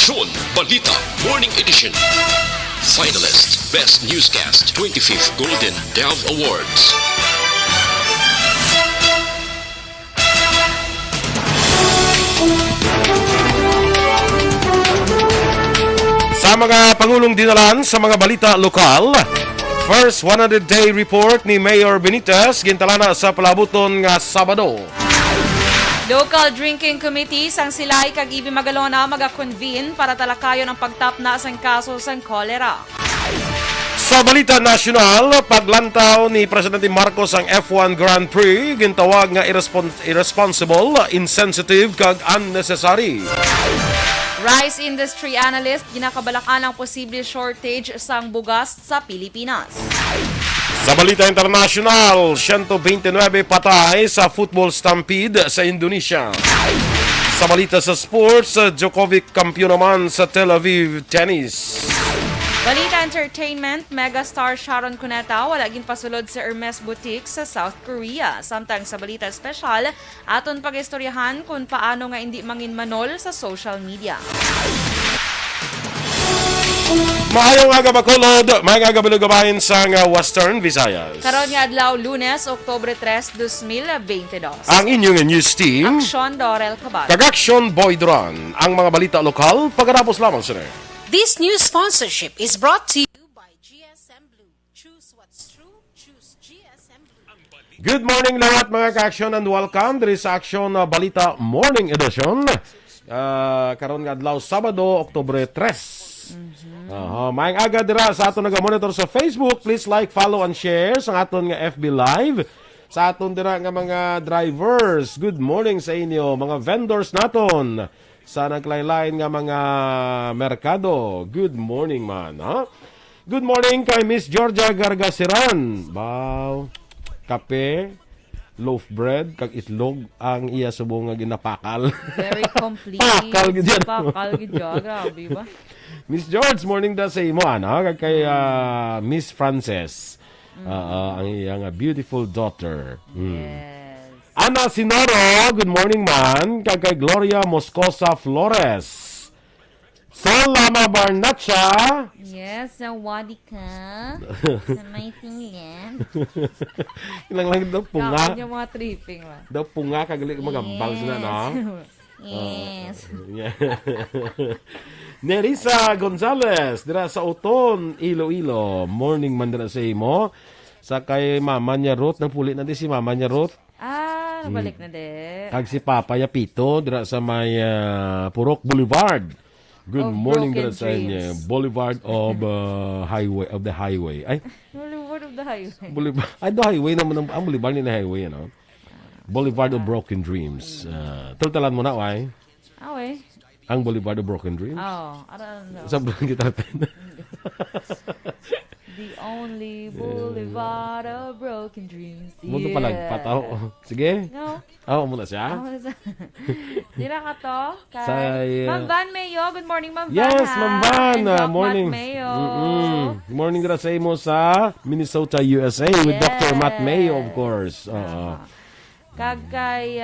Aksyon Balita Morning Edition. Finalist Best Newscast 25th Golden Dove Awards. Sa mga pangulong dinalan sa mga balita lokal, first 100-day report ni Mayor Benitez gintalana sa palabuton nga Sabado. Local drinking committees ang silay kag Ibi Magalona maga-convene para talakayon ang pagtapna sang kaso sang kolera. Sa balita nasyonal, paglantaw ni Presidente Marcos ang F1 Grand Prix gintawag nga irresponsible, insensitive kag unnecessary. Rice industry analyst ginakabalakan ang posible shortage sang bugas sa Pilipinas. Sa balita internasyonal, 129 patay sa football stampede sa Indonesia. Sa balita sa sports, Djokovic kampiyon naman sa Tel Aviv tennis. Balita entertainment, megastar Sharon Cuneta wala gin pasulod sa Hermes Boutique sa South Korea. Samtang sa balita special, aton pag-istoryahan kung paano nga hindi manginmanol sa social media. Maayong aga Bacolod, mga gabalugabahin sa Western Visayas. Karon nga adlaw Lunes, Oktubre 3, 2022. Ang inyong news team, Aksyon Dorel Cabal. Kag-Aksyon Boy Duran. Ang mga balita lokal, pagkatapos lamang sila. This news sponsorship is brought to you by GSM Blue. Choose what's true. Choose GSM Blue. Good morning lahat mga ka-Aksyon and welcome. There is Aksyon Balita Morning Edition. Karon nga adlaw Sabado, Oktubre 3. Maayong aga dira sa aton naga-monitor sa Facebook. Please like, follow, and share sa aton nga FB Live. Sa aton dira nga mga drivers, good morning sa inyo. Mga vendors naton sa naglaylain nga mga merkado, good morning man. Good morning kay Miss Georgia Gargasiran. Wow, kape, loaf bread, kag itlog ang iya subong nga ginapakal. Very complete. Pakal gid yan. Pakal gid yan. Grabe ba? Miss George, morning da sa imo, kag kay Miss Frances. Ang iyang beautiful daughter. Yes. Ana Sinoro, good morning man. Kag kay Gloria Moscosa Flores. Solama Barnacha. Yes, nawadi ka. Sa may tingin. Ilang lang daw punga. Kaka yung mga tripping ba? Daw punga kag magambals na no. Yes. Nerissa Gonzalez dira sa Uton, Iloilo. Morning man dira sa imo. Sa kay Mama niya Ruth, nang puli na di si Mama niya Ruth. Nabalik na de. Kag si Papa Yapito dira sa may Purok Boulevard. Good Of morning broken dira sa inyo. dreams. Boulevard of the highway. Ay, Boulevard of the Highway. Boulevard. Ay, the highway naman ang Boulevard ni na highway, ano? Boulevard of Broken Dreams. Tultalan mo na, ay. Awe. Ang Boulevard of Broken Dreams. Oh, I don't know. Sabrang kita natin. The only boulevard of broken dreams. Mundo palagpat. Sige. No. Muna siya. Dira ka to? Kay Say, Ma'am Van Mayo. Good morning, Ma'am Van. Yes, ha? Ma'am Van. And Doc Morning. Matt Mayo. Good morning dira sa imo sa Minnesota, USA with Yes. Dr. Matt Mayo, of course. Kag kay,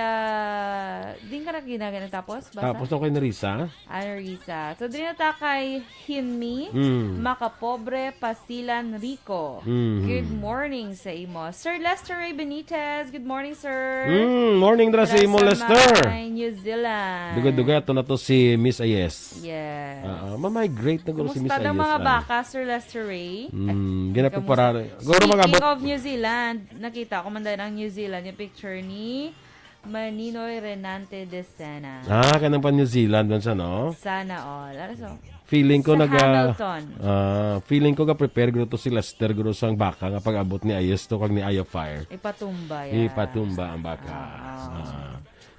din ka na ginagana tapos? Basa? Tapos ako kay Narisa. Risa. So, din na kay Hinmi, Makapobre, Pasilan, Rico. Good morning sa imo. Sir Lester Ray Benitez. Good morning, sir. Morning dira sa imo, Lester. New Zealand. Dugay-dugay ito na to si Miss Ayes. Yes. Ma-migrate na guro si Miss Kumusta Ayes. daw mga baka, Sir Lester Ray? Ginapo para. Guro Speaking magabot. of New Zealand, nakita ko man ng New Zealand yung picture ni Maninoy Renante de Sena. Kanang pa New Zealand man siya, no? Sana all. Ano so? Feeling ko Sa naga Hamilton. feeling ko ga prepare guro to si Lester guro sang baka nga pag-abot ni Ayes to kag ni Eye of Fire. Ipatumba yan. Ipatumba ang baka.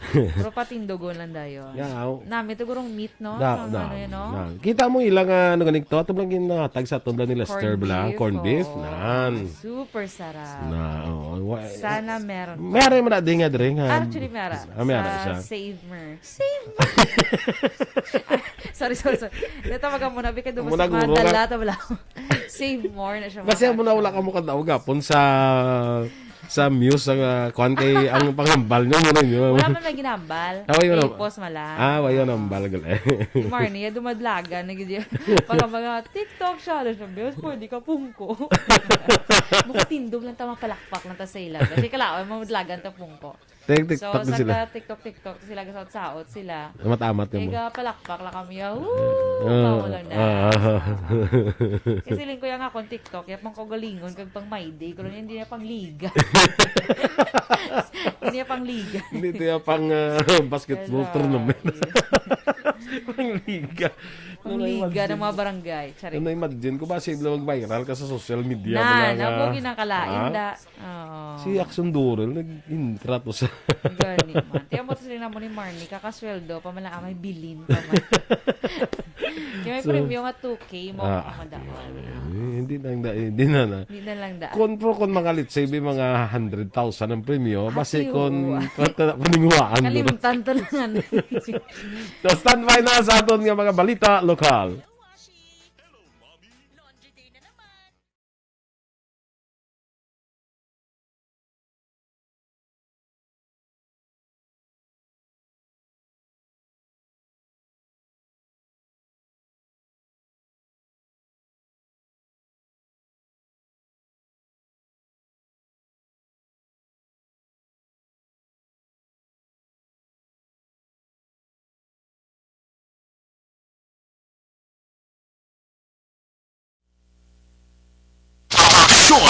Pero patindogon lang dayo. Yeah. Nami ito gurong meat, no? Na, Ang na, ano yun, no? na. Kita mo ilang ano ganito ato lang ginatag sa tumla ni Lester bala, corn beef oo. nan. Super sarap. Na, Sana meron. Meron mo na din nga dre nga. Actually, meron. Meron siya. Save Mer. Save Mer. sorry. Dito maga muna. Bika doon Muna sa guro mga ka. dala. Save more na siya. Kasi mo na wala ka mo kadaog gapon sa sa Muse ang kuan kay ang pangambal nyo muna nyo. Wala man may ginambal. Yun ang- Post mala. Yun ang balagal eh. Si Marnie, dumadlagan. Pag mga TikTok siya, siya, Diyos po, di ka pungko. Bukatindog lang ta mapalakpak lang ta sa ilag. Kasi kalaway, mamadlagan ta pungko. So, TikTok na sila. sa TikTok sila, gasaot-saot sila. Matamat Kaya mo. palakpak lang kami, Pao lang na. Kasi ling ko yung akong TikTok, yung pang kagalingon, kag pang mayday, kung hindi na pang liga. Hindi na pang liga. Hindi ito yung pang basketball tournament. Pang liga. Pang liga ng mga barangay. Sorry. Ano imagine ko ba si mag-viral ka sa social media? Nabo ginakalain da. Oo. Si Action Durrell, nag-intra to sa... Gani man. Tiyan mo to sila mo ni Marnie, kakasweldo, pamala may bilin pa man. Kaya may premium nga 2K mo makadawan. Hindi na. Hindi na lang da. Kon mga litsay, mga 100,000 ang premyo, basi Hatiw. kon paninguaan mo. Kalimutan to lang. So, standby na sa aton nga mga balita lokal.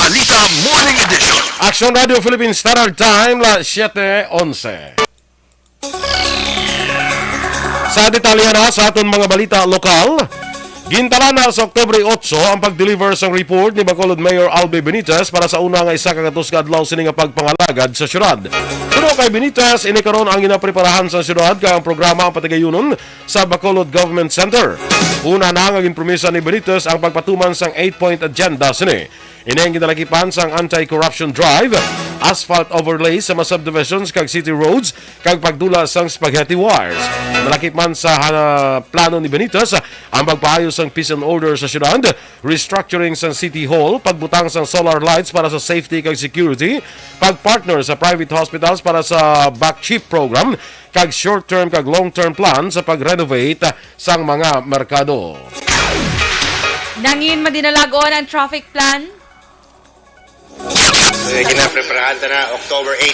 Balita Morning Edition. Action Radio Philippines Standard Time, 7:11. Sa detalye na sa aton mga balita lokal, gintala na sa Oktubre 8 ang pag-deliver sa report ni Bacolod Mayor Albe Benitez para sa una nga isa kagatos ka adlaw sini nga pagpangalagad sa syudad. Pero kay Benitez, ini karon ang ginapreparahan sa syudad kay ang programa ang patigayunon sa Bacolod Government Center. Una na nga ginpromisa ni Benitez ang pagpatuman sang 8-point agenda sini. Ini ang ginalakipan sang anti-corruption drive, asphalt overlays sa mga subdivisions kag city roads kag pagdula sang spaghetti wires. Nalakip man sa plano ni Benitez ang pagpaayos sang peace and order sa syudad, restructuring sang city hall, pagbutang sang solar lights para sa safety kag security, pagpartner sa private hospitals para sa back chip program, kag short-term kag long-term plan sa pag-renovate sang mga merkado. Nangin madinalagon ang traffic plan. Ginapreparahan na October 8,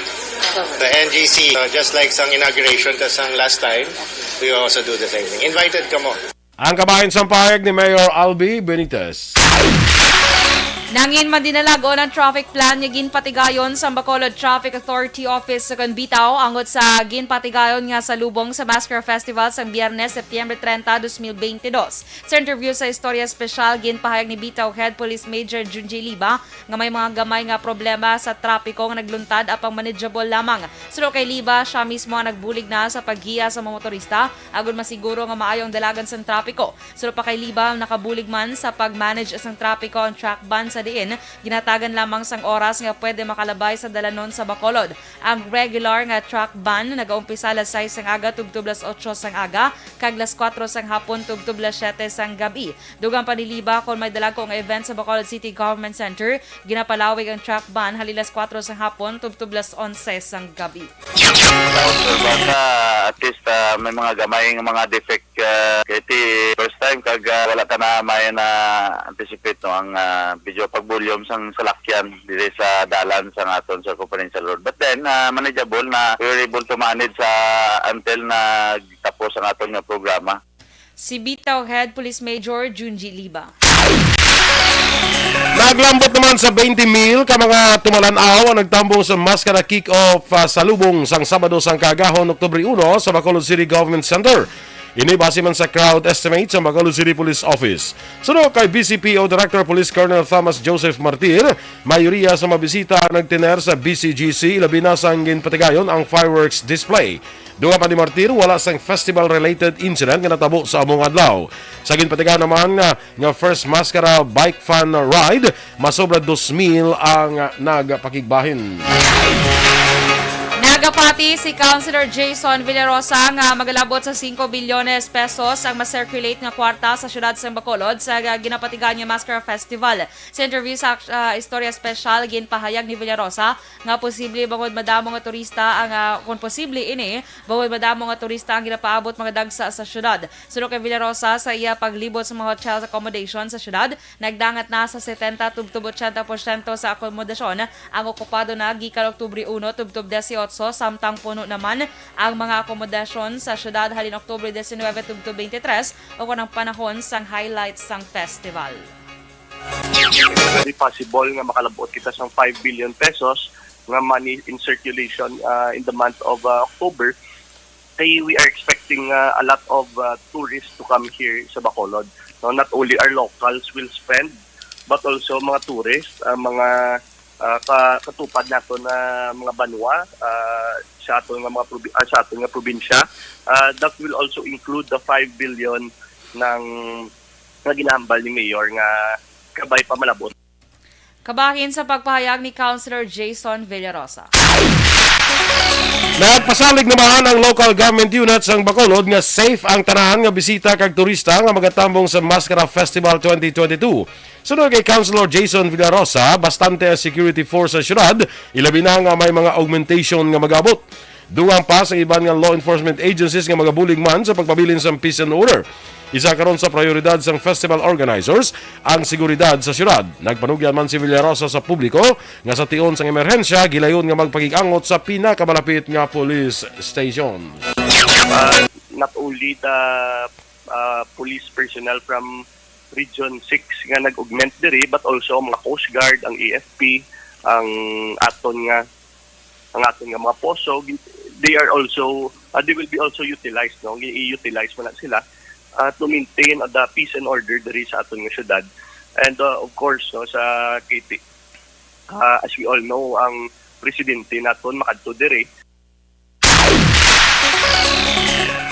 the NGC. Just like sang inauguration tas sang last time, we also do the same thing. Invited ka mo. Ang kabahin sa pahayag ni Mayor Albe Benitez. Nangin madinalagon ang traffic plan nga ginpatigayon sa Bacolod Traffic Authority Office sa Canbitaw angot sa ginpatigayon nga sa lubong sa Massacre Festival sa Biyernes, Septyembre 30, 2022. Sa interview sa Istorya Espesyal, ginpahayag ni Bitaw Head Police Major Junji Liba nga may mga gamay nga problema sa trapiko nga nagluntad apang manageable lamang. Sulo kay Liba, siya mismo ang nagbulig na sa paggiya sa mga motorista agon masiguro nga maayong dalagan sa trapiko. Sulo pa kay Liba, nakabulig man sa pag-manage sa trapiko ang track ban sa diin, ginatagan lamang sang oras nga pwede makalabay sa dalanon sa Bacolod. Ang regular nga track ban nagaumpisa alas 6 sang aga tugtub alas 8 sang aga, kag alas 4 sang hapon tugtub alas 7 sang gabi. Dugang paniliba kung may dalag kong event sa Bacolod City Government Center, ginapalawig ang track ban halilas 4 sang hapon tugtub alas 11 sang gabi. Basta at least may mga gamay ng mga defect kaya first time kag wala ta na may na anticipate no ang video pag-volume sang salakyan dili sa dalan sa aton sa confidential road. But then manageable na we were able to manage until na tapos ang aton nga programa. Si Bitaw Head Police Major Junji Liba. Naglambot naman sa 20 mil ka mga tumalanaw ang nagtambong sa maskara kick-off sa lubong sang Sabado sang Kagahon, Oktubre 1 sa Bacolod City Government Center. Ini base man sa crowd estimate sa Bacolod City Police Office. Sunod kay BCPO Director Police Colonel Thomas Joseph Martir, mayoriya sa mabisita nagtiner sa BCGC, labi na sang ginpatigayon ang fireworks display. Duga pa ni Martir, wala sang festival-related incident nga natabo sa among adlaw. Sa ginpatigayon naman nga first Mascara Bike Fun Ride, masobra 2,000 ang nagpakigbahin. Gipati si Councilor Jason Villarosa nga magalabot sa 5 bilyones pesos ang ma-circulate nga kwarta sa syudad sa Bacolod sa ginapatigan nga Mascara Festival. Sa interview sa Istorya Special, ginpahayag ni Villarosa nga posible bangod madamo nga turista ang kung posible ini bangod madamo nga turista ang ginapaabot mga dagsa sa syudad. Suno kay Villarosa sa iya paglibot sa mga hotel accommodation sa syudad, nagdangat na sa 70 tubtub 80% sa akomodasyon ang okupado na gikan Oktubre 1 tubtub 18 samtang puno naman ang mga akomodasyon sa syudad halin Oktubre 19 tubtub 23 o kanang panahon sang highlights sang festival. Very possible nga makalabot kita sa 5 billion pesos nga money in circulation in the month of October. Kaya we are expecting a lot of tourists to come here sa Bacolod. No, not only our locals will spend, but also mga tourists, mga katupad nato na mga banwa sa aton nga probinsya. That will also include the 5 billion ng nga ginahambal ni Mayor nga kabay pa malabot. Kabahin sa pagpahayag ni Councilor Jason Villarosa. Nagpasalig naman ang local government units ng Bacolod nga safe ang tanan nga bisita kag turista nga magatambong sa Mascara Festival 2022. Sunod kay Councilor Jason Villarosa, bastante ang security force sa syudad, ilabi na nga may mga augmentation nga magabot. Dugang pa sa iban nga law enforcement agencies nga magabulig man sa pagpabilin sa peace and order. Isa karon sa prioridad sang festival organizers ang seguridad sa syudad. Nagpanugyan man si Villarosa sa publiko nga sa tion sang emerhensya gilayon nga magpakig-angot sa pinakamalapit nga police station. Not only the police personnel from Region 6 nga nag-augment diri, but also mga Coast Guard, ang AFP, ang aton nga mga poso, they will be also utilized, no? I-utilize mo na sila to maintain the peace and order diri sa aton nga syudad. And of course, no, sa KT, as we all know, ang presidente naton makadto diri.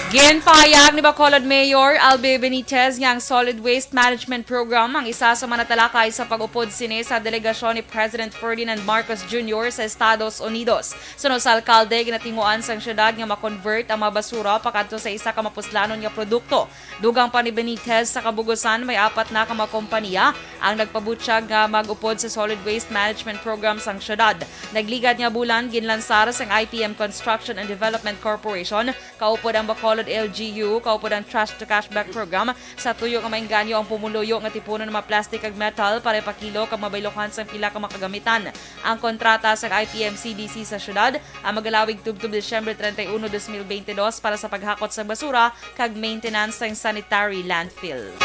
Ginpahayag ni Bacolod Mayor Albi Benitez nga ang Solid Waste Management Program ang isa sa manatalakay sa pag-upod sini sa delegasyon ni President Ferdinand Marcos Jr. sa Estados Unidos. Sunod sa alkalde, ginatinguan sang syudad nga makonvert ang mga basura pakadto sa isa ka mapuslanon nga produkto. Dugang pa ni Benitez sa kabugusan may 4 na ka mga kompanya ang nagpabutyag nga mag-upod sa Solid Waste Management Program sang syudad. Nagligad nga bulan ginlansar sang IPM Construction and Development Corporation, kaupod ang Bacolod LGU, kaupod ang Trash to Cashback Program sa tuyo nga maingganyo ang pumuluyo nga tipunon ng mga plastic ag metal para ipakilo kag mabaylokan sa pila ka makagamitan. Ang kontrata sa IPM CDC sa syudad ang magalawig tubtub Disyembre 31, 2022 para sa paghakot sa basura kag maintenance sa sanitary landfill.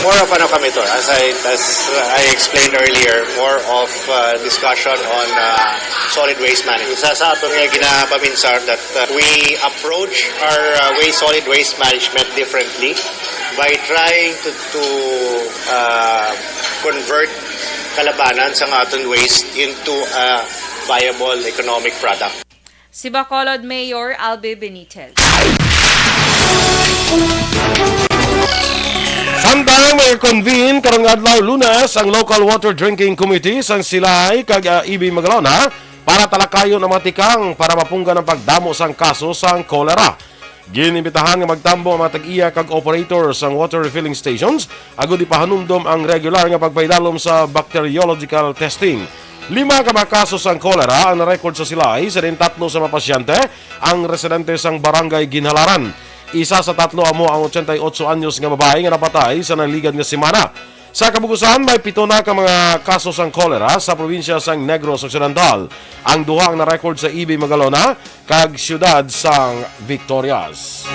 More of kami to, as I explained earlier, more of discussion on solid waste management. Sa ato nga ginapaminsar that we approach our solid waste management differently by trying to convert kalabanan sa aton waste into a viable economic product. Si Bacolod Mayor Albi Benitez. Samtang may convene karong adlaw Lunes ang Local Water Drinking Committee sang Silay kag EB Magalona para talakayon ang mga tikang para mapunggan ang pagdamo sang kaso sang kolera. Ginimitahan nga magtambo ang mga tag-iya kag operators sang water refilling stations agud ipahanumdom ang regular nga pagpailalom sa bacteriological testing. 5 ka mga kaso sang kolera ang na-record sa Silay, sa din 3 sa mga pasyente ang residente sang barangay Ginhalaran. Isa sa 3 amo ang 88 anyos nga babae nga napatay sa naligan nga semana. Sa kabugusan, may 7 na ka mga kaso sang kolera sa probinsya sang Negros Occidental. Ang 2 ang na-record sa EB Magalona kag siyudad sang Victorias.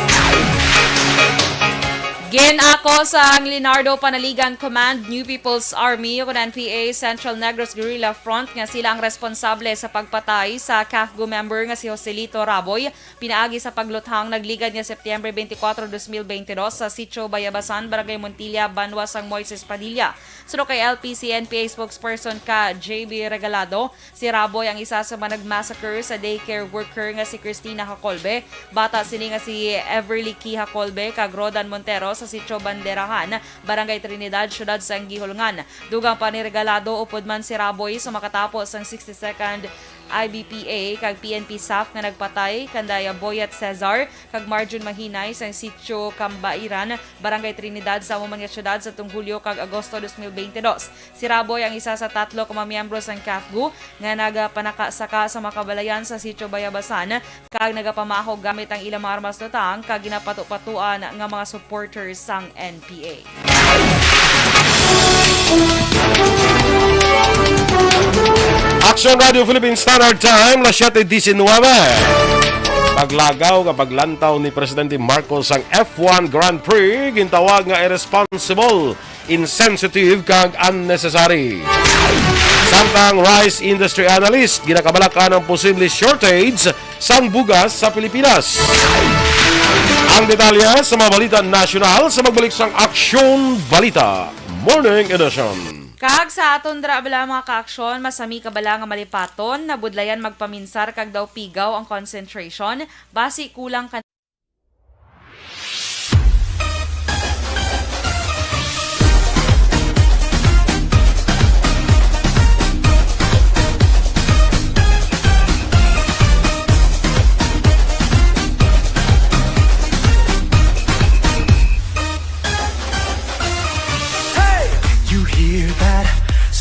Ginako sa Leonardo Panaligan Command, New People's Army o NPA Central Negros Guerrilla Front nga sila ang responsable sa pagpatay sa CAFGO member nga si Joselito Raboy. Pinaagi sa pagluthang nagligad nga Setyembre 24, 2022 sa Sitio Bayabasan, Barangay Montilla, Banwa sang Moises Padilla. Suno kay LPC NPA spokesperson ka JB Regalado, si Raboy ang isa sa mga nagmassacre sa daycare worker nga si Cristina Hacolbe. Bata sini nga si Everly Key Hacolbe kag Rodan Montero sa Sitio Banderahan, Barangay Trinidad, siyudad sa Gihulngan. Dugang pa ni Regalado, upod man si Raboy sa makatapos ang 62nd IBPA kag PNP SAF nga nagpatay kandaya Boyet Cesar kag Marjun Mahinay sa sitio Cambairan, Barangay Trinidad sa amo mga syudad sa tung Hulyo kag Agosto 2022. Si Raboy ang isa sa 3 ka mga miyembro sang CAFGU nga nagapanakasaka sa makabalayan sa sitio Bayabasan kag nagapamahog gamit ang ilang mga armas lutang kag ginapatu-patuan nga mga supporters sang NPA. Action Radio Philippine Standard Time, las 7:19. Paglagaw kapag lantaw ni Presidente Marcos ang F1 Grand Prix, gintawag nga irresponsible, insensitive kag unnecessary. Samtang rice industry analyst, ginakabalakan ang posible shortage sang bugas sa Pilipinas. Ang detalye sa mga balita nasyonal sa magbalik sang Aksyon Balita Morning Edition. Kag sa aton dra bala mga kaaksyon, masami ka bala nga malipaton, nabudlayan magpaminsar kag daw pigaw ang concentration, basi kulang ka.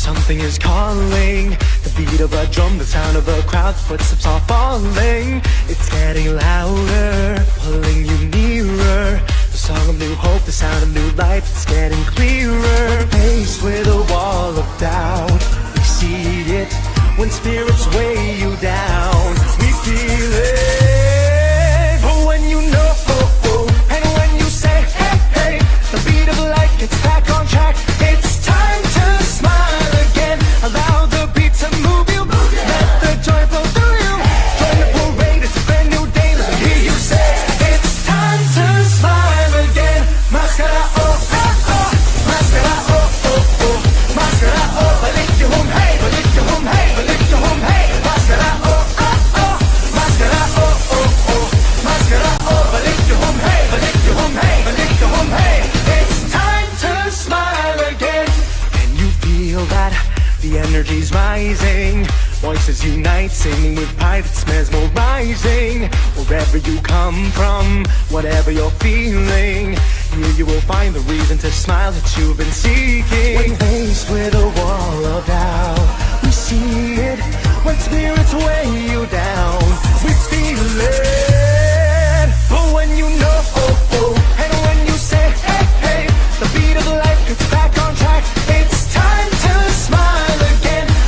Something is calling, the beat of a drum, the sound of a crowd, footsteps are falling. It's getting louder, pulling you nearer. The song of new hope, the sound of new life, it's getting clearer. Faced with a wall of doubt, we see it. When spirits weigh you down, we feel it. But when you know, and when you say, hey, hey, the beat of life gets back on track. It's time to smile. Allow the beat to move you. Let the joy flow through you. Join the parade, it's a brand new day. Let me hear you say, it's time to smile again. Mascara, oh, oh, oh. Mascara, oh, oh, oh. Mascara, oh, balik your home, hey. Balik your home, hey. Balik your home, hey. Mascara, oh, oh, oh. Mascara, oh, oh, oh. Mascara, oh, balik your home, hey. Balik your home, hey. Balik your home, hey. It's time to smile again. And you feel that the energy's rising, voices unite, singing with pride, it's mesmerizing. Wherever you come from, whatever you're feeling, here you will find the reason to smile that you've been seeking. When faced with a wall of doubt, we see it. When spirits weigh you down, we feel it. But when you know, and when you say, hey, hey, the beat of life gets back on track. It's time to smile.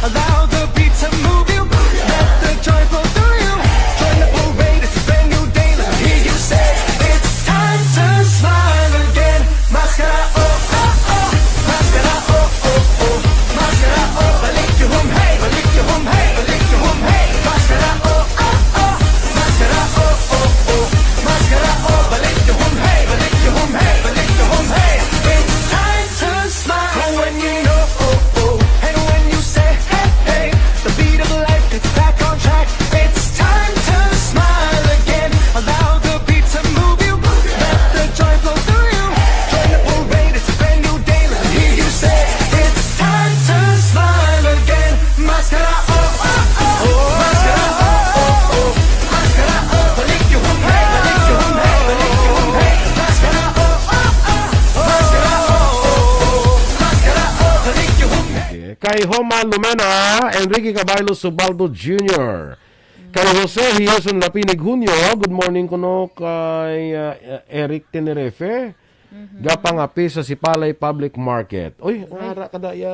Allow the beat to move you. Let the joy flow through you. Join the parade, it's a brand new day. Let me hear you say, it's time to smile again. Mascara, oh, oh, oh. Mascara, oh, oh, oh. Mascara, oh, balik your home, hey. Balik your home, hey. Balik your home, hey. Mascara, oh, oh, oh. Mascara, oh, oh, oh. Mascara, oh, balik your home, hey. Balik your home, hey. Balik your home, hey. It's time to smile. But when you know, and when you say, the beat of life gets back on track. It's time to smile again. Allow the beat to move you. Let the joy flow through you. Join the parade, it's a brand new day. Let me hear you say, it's time to smile again. Mascara, oh, oh, oh. Mascara, oh, oh, oh. Mascara, oh, balik your home, hey. Balik your home, hey. Balik your home, hey. Mascara, oh, oh, oh. Mascara, oh, oh, oh. Mascara, oh, balik your home, hey. Kay Homa Lumena, Enrique Caballo Subaldo Jr. Kay Jose Hierson Lapinig Junio, good morning kuno kay Eric Tenerife. Gapangapi sa Sipalay Public Market. Uy, ara kada ya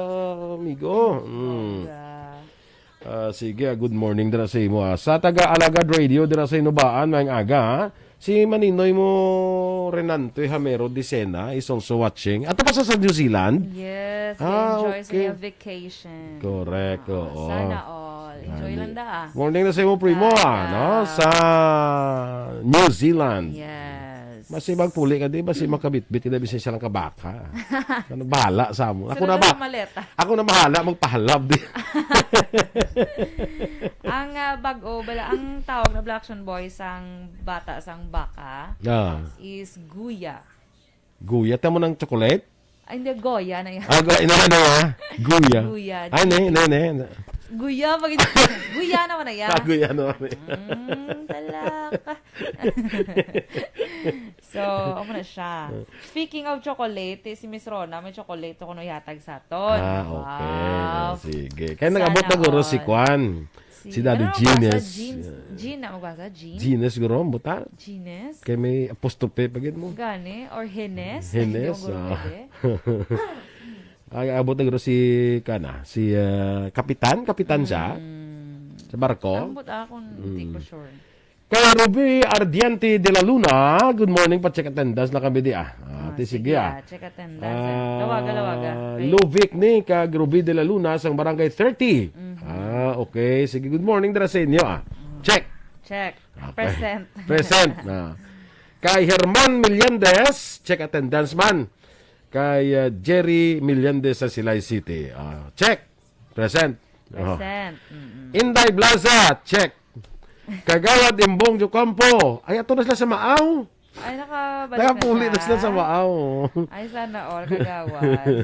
amigo. Sige, good morning dira sa imo. Sa taga Alagad Radio dira sa Inubaan maayong aga. Si Maninoy mo Renante Hamero Dicena is also watching. At pa sa New Zealand? Yes, okay. enjoy sa iyong vacation. Correct, oo. Sana all. Enjoy lang da. Morning na sa imo primo, no? Sa New Zealand. Yes. Basi magpuli ka di, basi makabitbit ina bisay siya lang kabaka. Ano bahala sa mo. Ako na Sunod ba? maleta. Ako na mahala magpahalab di. Ang bag-o, bala, ang tawag na Black Action Boys ang bata sang baka is Guya. Guya, tamo ng chocolate? Ay, hindi, Goya na yan. Ina na Guya. Guya. Ay, ne. Guya, guya naman na yan. Kaguya naman eh. Talaka. So, ako na siya. Speaking of chocolate, si Miss Rona, may chocolate ako no yatag sa ton. Okay. Wow. Sige. Kaya Sana nag-abot na guro all. si Kwan. Si Daddy Genius. Jean na magbasa? Jean? Genius guro, buta. Genius? Kaya may apostrophe pagid mo. Gani? Or Hines? Hines. Hindi ko pwede. Ay, abot na guro si si kapitan siya. Sa barko. Ambot ako, hindi ko sure. Kaya Ruby Ardiente de la Luna, good morning, pa-check attendance na kami di sige Check attendance. Lawaga. Okay. Luvic ni kag Ruby de la Luna sang barangay 30. Okay. Sige, good morning dira sa inyo Check. Check. Okay. Present. Present. Kay Herman Millendez, check attendance man. Kay Jerry Millendez sa Silay City. Check. Present. Present. Inday Blaza, check. Kagawad Imbong Jocampo. Ay, ato na sila sa Maaw. Ay, nakabalik Nakapuli na na sila sa Maaw. Ay, sana all kagawad.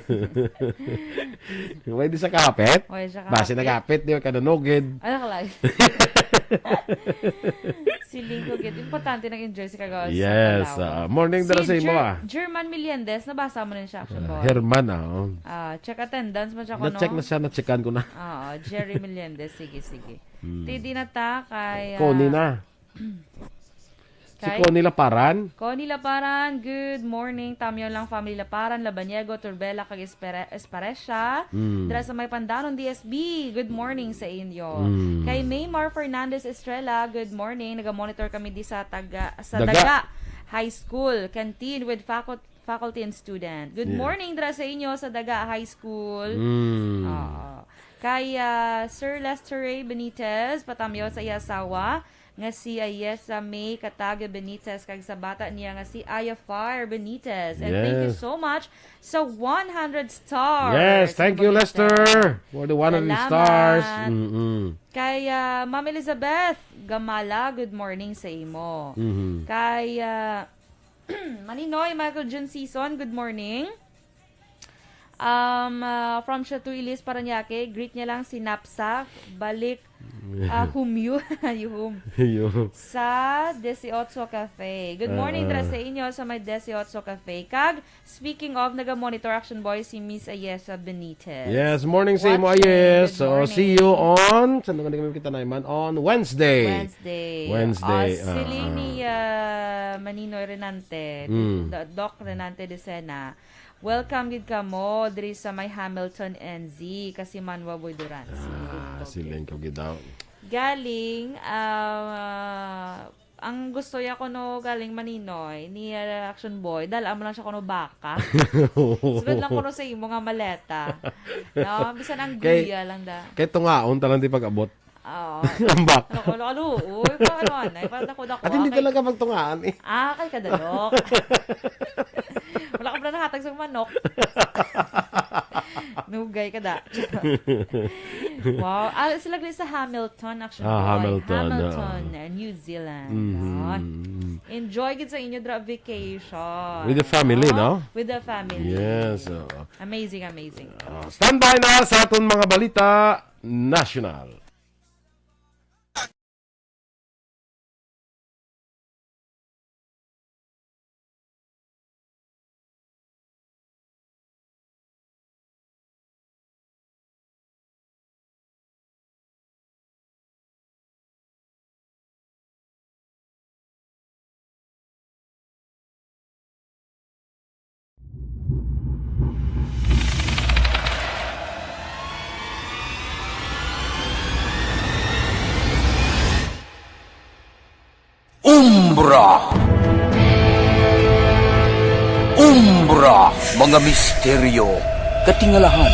May di sa kapit. Way siya Base na kapit, di ba kanunugid. Ay, nakalay. Si Lingko Git. Importante nag-enjoy si kagawad Yes. sa Palawan. Morning dara sa imo German Millendez, nabasa mo rin siya, action boy. Herman Check attendance mo siya ko, no? Na-check na siya, na-checkan ko na. Jerry Millendez. Sige. Tidi na ta kay... Connie na. Si Connie Laparan. Connie Laparan, good morning. Tamyo lang family Laparan, Labanyego, Turbela, kag Esparesya. Dara sa may Pandanon, DSB. Good morning sa inyo. Kay Maymar Fernandez Estrella, good morning. Naga-monitor kami di sa Daga High School Canteen with faculty and student. Good morning dara sa inyo sa Daga High School. Kay Sir Lester Ray Benitez, patamyo sa iya asawa nga si Ayesa May Kataga Benitez kag sa bata niya nga si Aya Fire Benitez. And thank you so much sa 100 stars. Yes, thank you Lester for the 100 stars. Kay Ma'am Elizabeth Gamala, good morning sa imo. Kay Maninoy Michael Jun Season, good morning. From Chateau Ilis Paranaque, greet niya lang si Napsa, balik humyu sa 18 Cafe. Good morning dra sa inyo sa may 18 Cafe. Kag, speaking of, naga-monitor action boy si Miss Ayesa Benitez. Yes, morning sa imo Ayes. So, see you on, saan naman kami kita na iman? On Wednesday. Siling ni Maninoy Renante, Doc Renante de Sena. Welcome gid kamo diri sa may Hamilton NZ kasi Manwa Boy Duran. Siling ko gidaw. Galing ang gusto ya ko no galing Maninoy ni Action Boy dala mo lang siya kuno baka. Sugod lang kuno sa imo nga maleta. No, bisan ang guya lang da. Kay tungaon talang di pag-abot. Ambak. Uy, paano anay? Parang dako-dako. At hindi ko lang kapag tungaan eh. Kay kadalok. Wala ka pala nakatag sa manok. Nugay ka da. Wow. Sila sa Hamilton, actually. Hamilton, New Zealand. Enjoy gid sa inyo dra vacation. With the family, no? With the family. Yes. Amazing. Standby na sa aton mga balita national. Umbra, mga misteryo, katingalahan,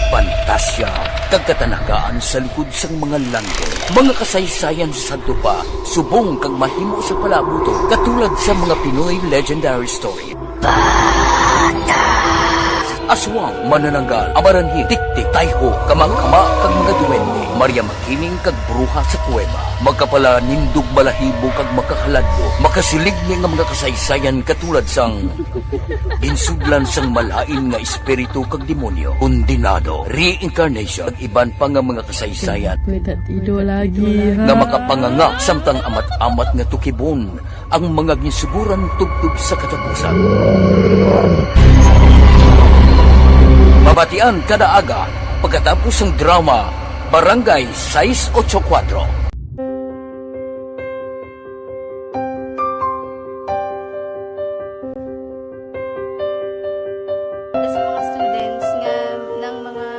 pantasya, kagkatanagaan sa likod sang mga langit, mga kasaysayan sa dupa, subong kag mahimo sa palabuto, katulad sa mga Pinoy legendary story. Aswang, manananggal, amaranhi, tiktik, tayho, kamang-kama, kag mga duwende, Maria Makining kag bruha sa kuweba. Magkapala nindog balahibo kag makahaladlo. Makasilig ni nga mga kasaysayan katulad sang ginsudlan sang malain nga espiritu kag demonyo. Kondinado, reincarnation, kag iban pa nga mga kasaysayan Tido lagi. nga makapanganga samtang amat-amat nga tukibon ang mga ginsuguran tugtog sa katapusan. Mabatian kada aga pagkatapos ng drama Barangay 684. Sa mga students nga ng mga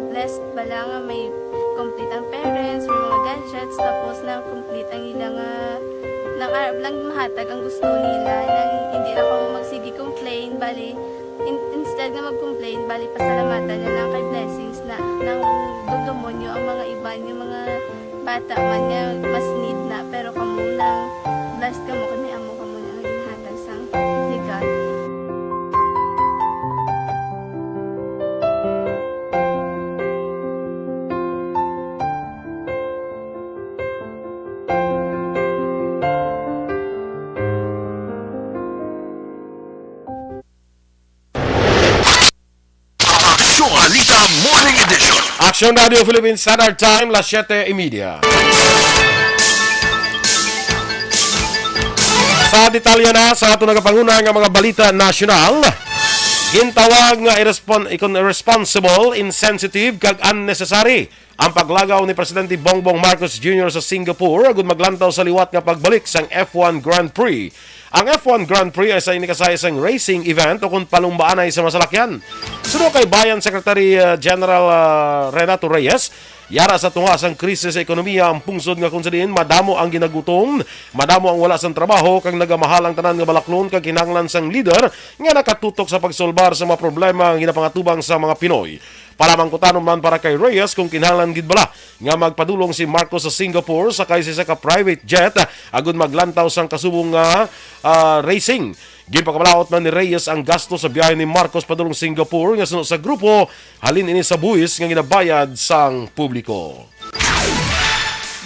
blessed bala nga may complete ang parents, may mga gadgets, tapos na complete ang ilang lang mahatag ang gusto nila nang hindi na ako magsige complain bali instead nga mag-complain bali pasalamatan na lang kay blessings na nang dudumonyo ang mga iba yung mga bata man nga mas need na pero kamo lang blessed kamo kami amo kamo na ginhatag sang ligat. Balita Morning Edition. Action Radio Philippines Standard Time, las 7:30. Sa detalye na sa ato nagapanguna nga mga balita nasyonal, gintawag nga irresponsible, insensitive kag unnecessary ang paglagaw ni Presidente Bongbong Marcos Jr. sa Singapore agud maglantaw sa liwat nga pagbalik sang F1 Grand Prix. Ang F1 Grand Prix ay sa inikasayasang racing event o kung palumbaan ay sa masalakyan. Suno kay Bayan Secretary General Renato Reyes, yara sa tunga sang krisis sa ekonomiya ang pungsod nga kung sadiin madamo ang ginagutom, madamo ang wala sang trabaho kag nagamahal ang tanan nga balaklon kag kinahanglan sang leader nga nakatutok sa pagsolbar sa mga problema nga ginapangatubang sa mga Pinoy. Palamang kutanon man para kay Reyes kung kinahanglan gid bala nga magpadulong si Marcos sa Singapore sakay sa ka-private jet agud maglantaw sang kasubong nga racing. Ginpakabalaot man ni Reyes ang gasto sa biyahe ni Marcos padulong Singapore nga sunod sa grupo halin ini sa buwis nga ginabayad sang publiko.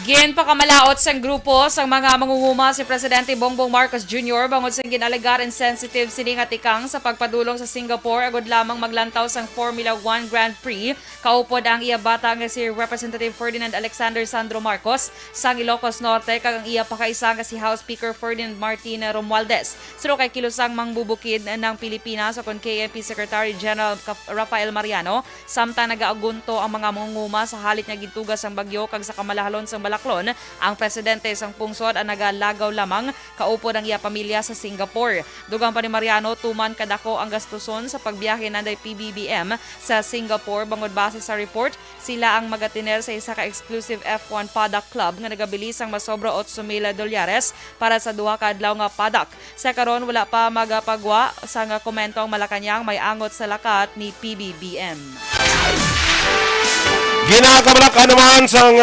Ginpakamalaot sang grupo sang mga mangunguma si Presidente Bongbong Marcos Jr. bangod sang ginalegar insensitive sini nga tikang sa pagpadulong sa Singapore agud lamang maglantaw sang Formula 1 Grand Prix. Kaupod ang iya bata nga si Representative Ferdinand Alexander Sandro Marcos sang Ilocos Norte kag ang iya pakaisa nga si House Speaker Ferdinand Martin Romualdez. Sino kay kilusang mangbubukid ng Pilipinas o kon KNP Secretary General Rafael Mariano samtang nagaagunto ang mga mangunguma sa halit nga gitugas sang bagyo kag sa kamalahalon sang Balaklon, ang presidente sang pungsod ang nagalagaw lamang kaupod ang iya pamilya sa Singapore. Dugang pa ni Mariano, tuman kadako ang gastuson sa pagbiyahe nanday PBBM sa Singapore. Bangod base sa report, sila ang magatiner sa isa ka exclusive F1 paddock club nga nagabili sang masobra $8,000 para sa duha ka adlaw nga paddock. Sa karon wala pa magapagwa sa nga komento ang Malacañang may angot sa lakat ni PBBM. Ginakabalak naman sang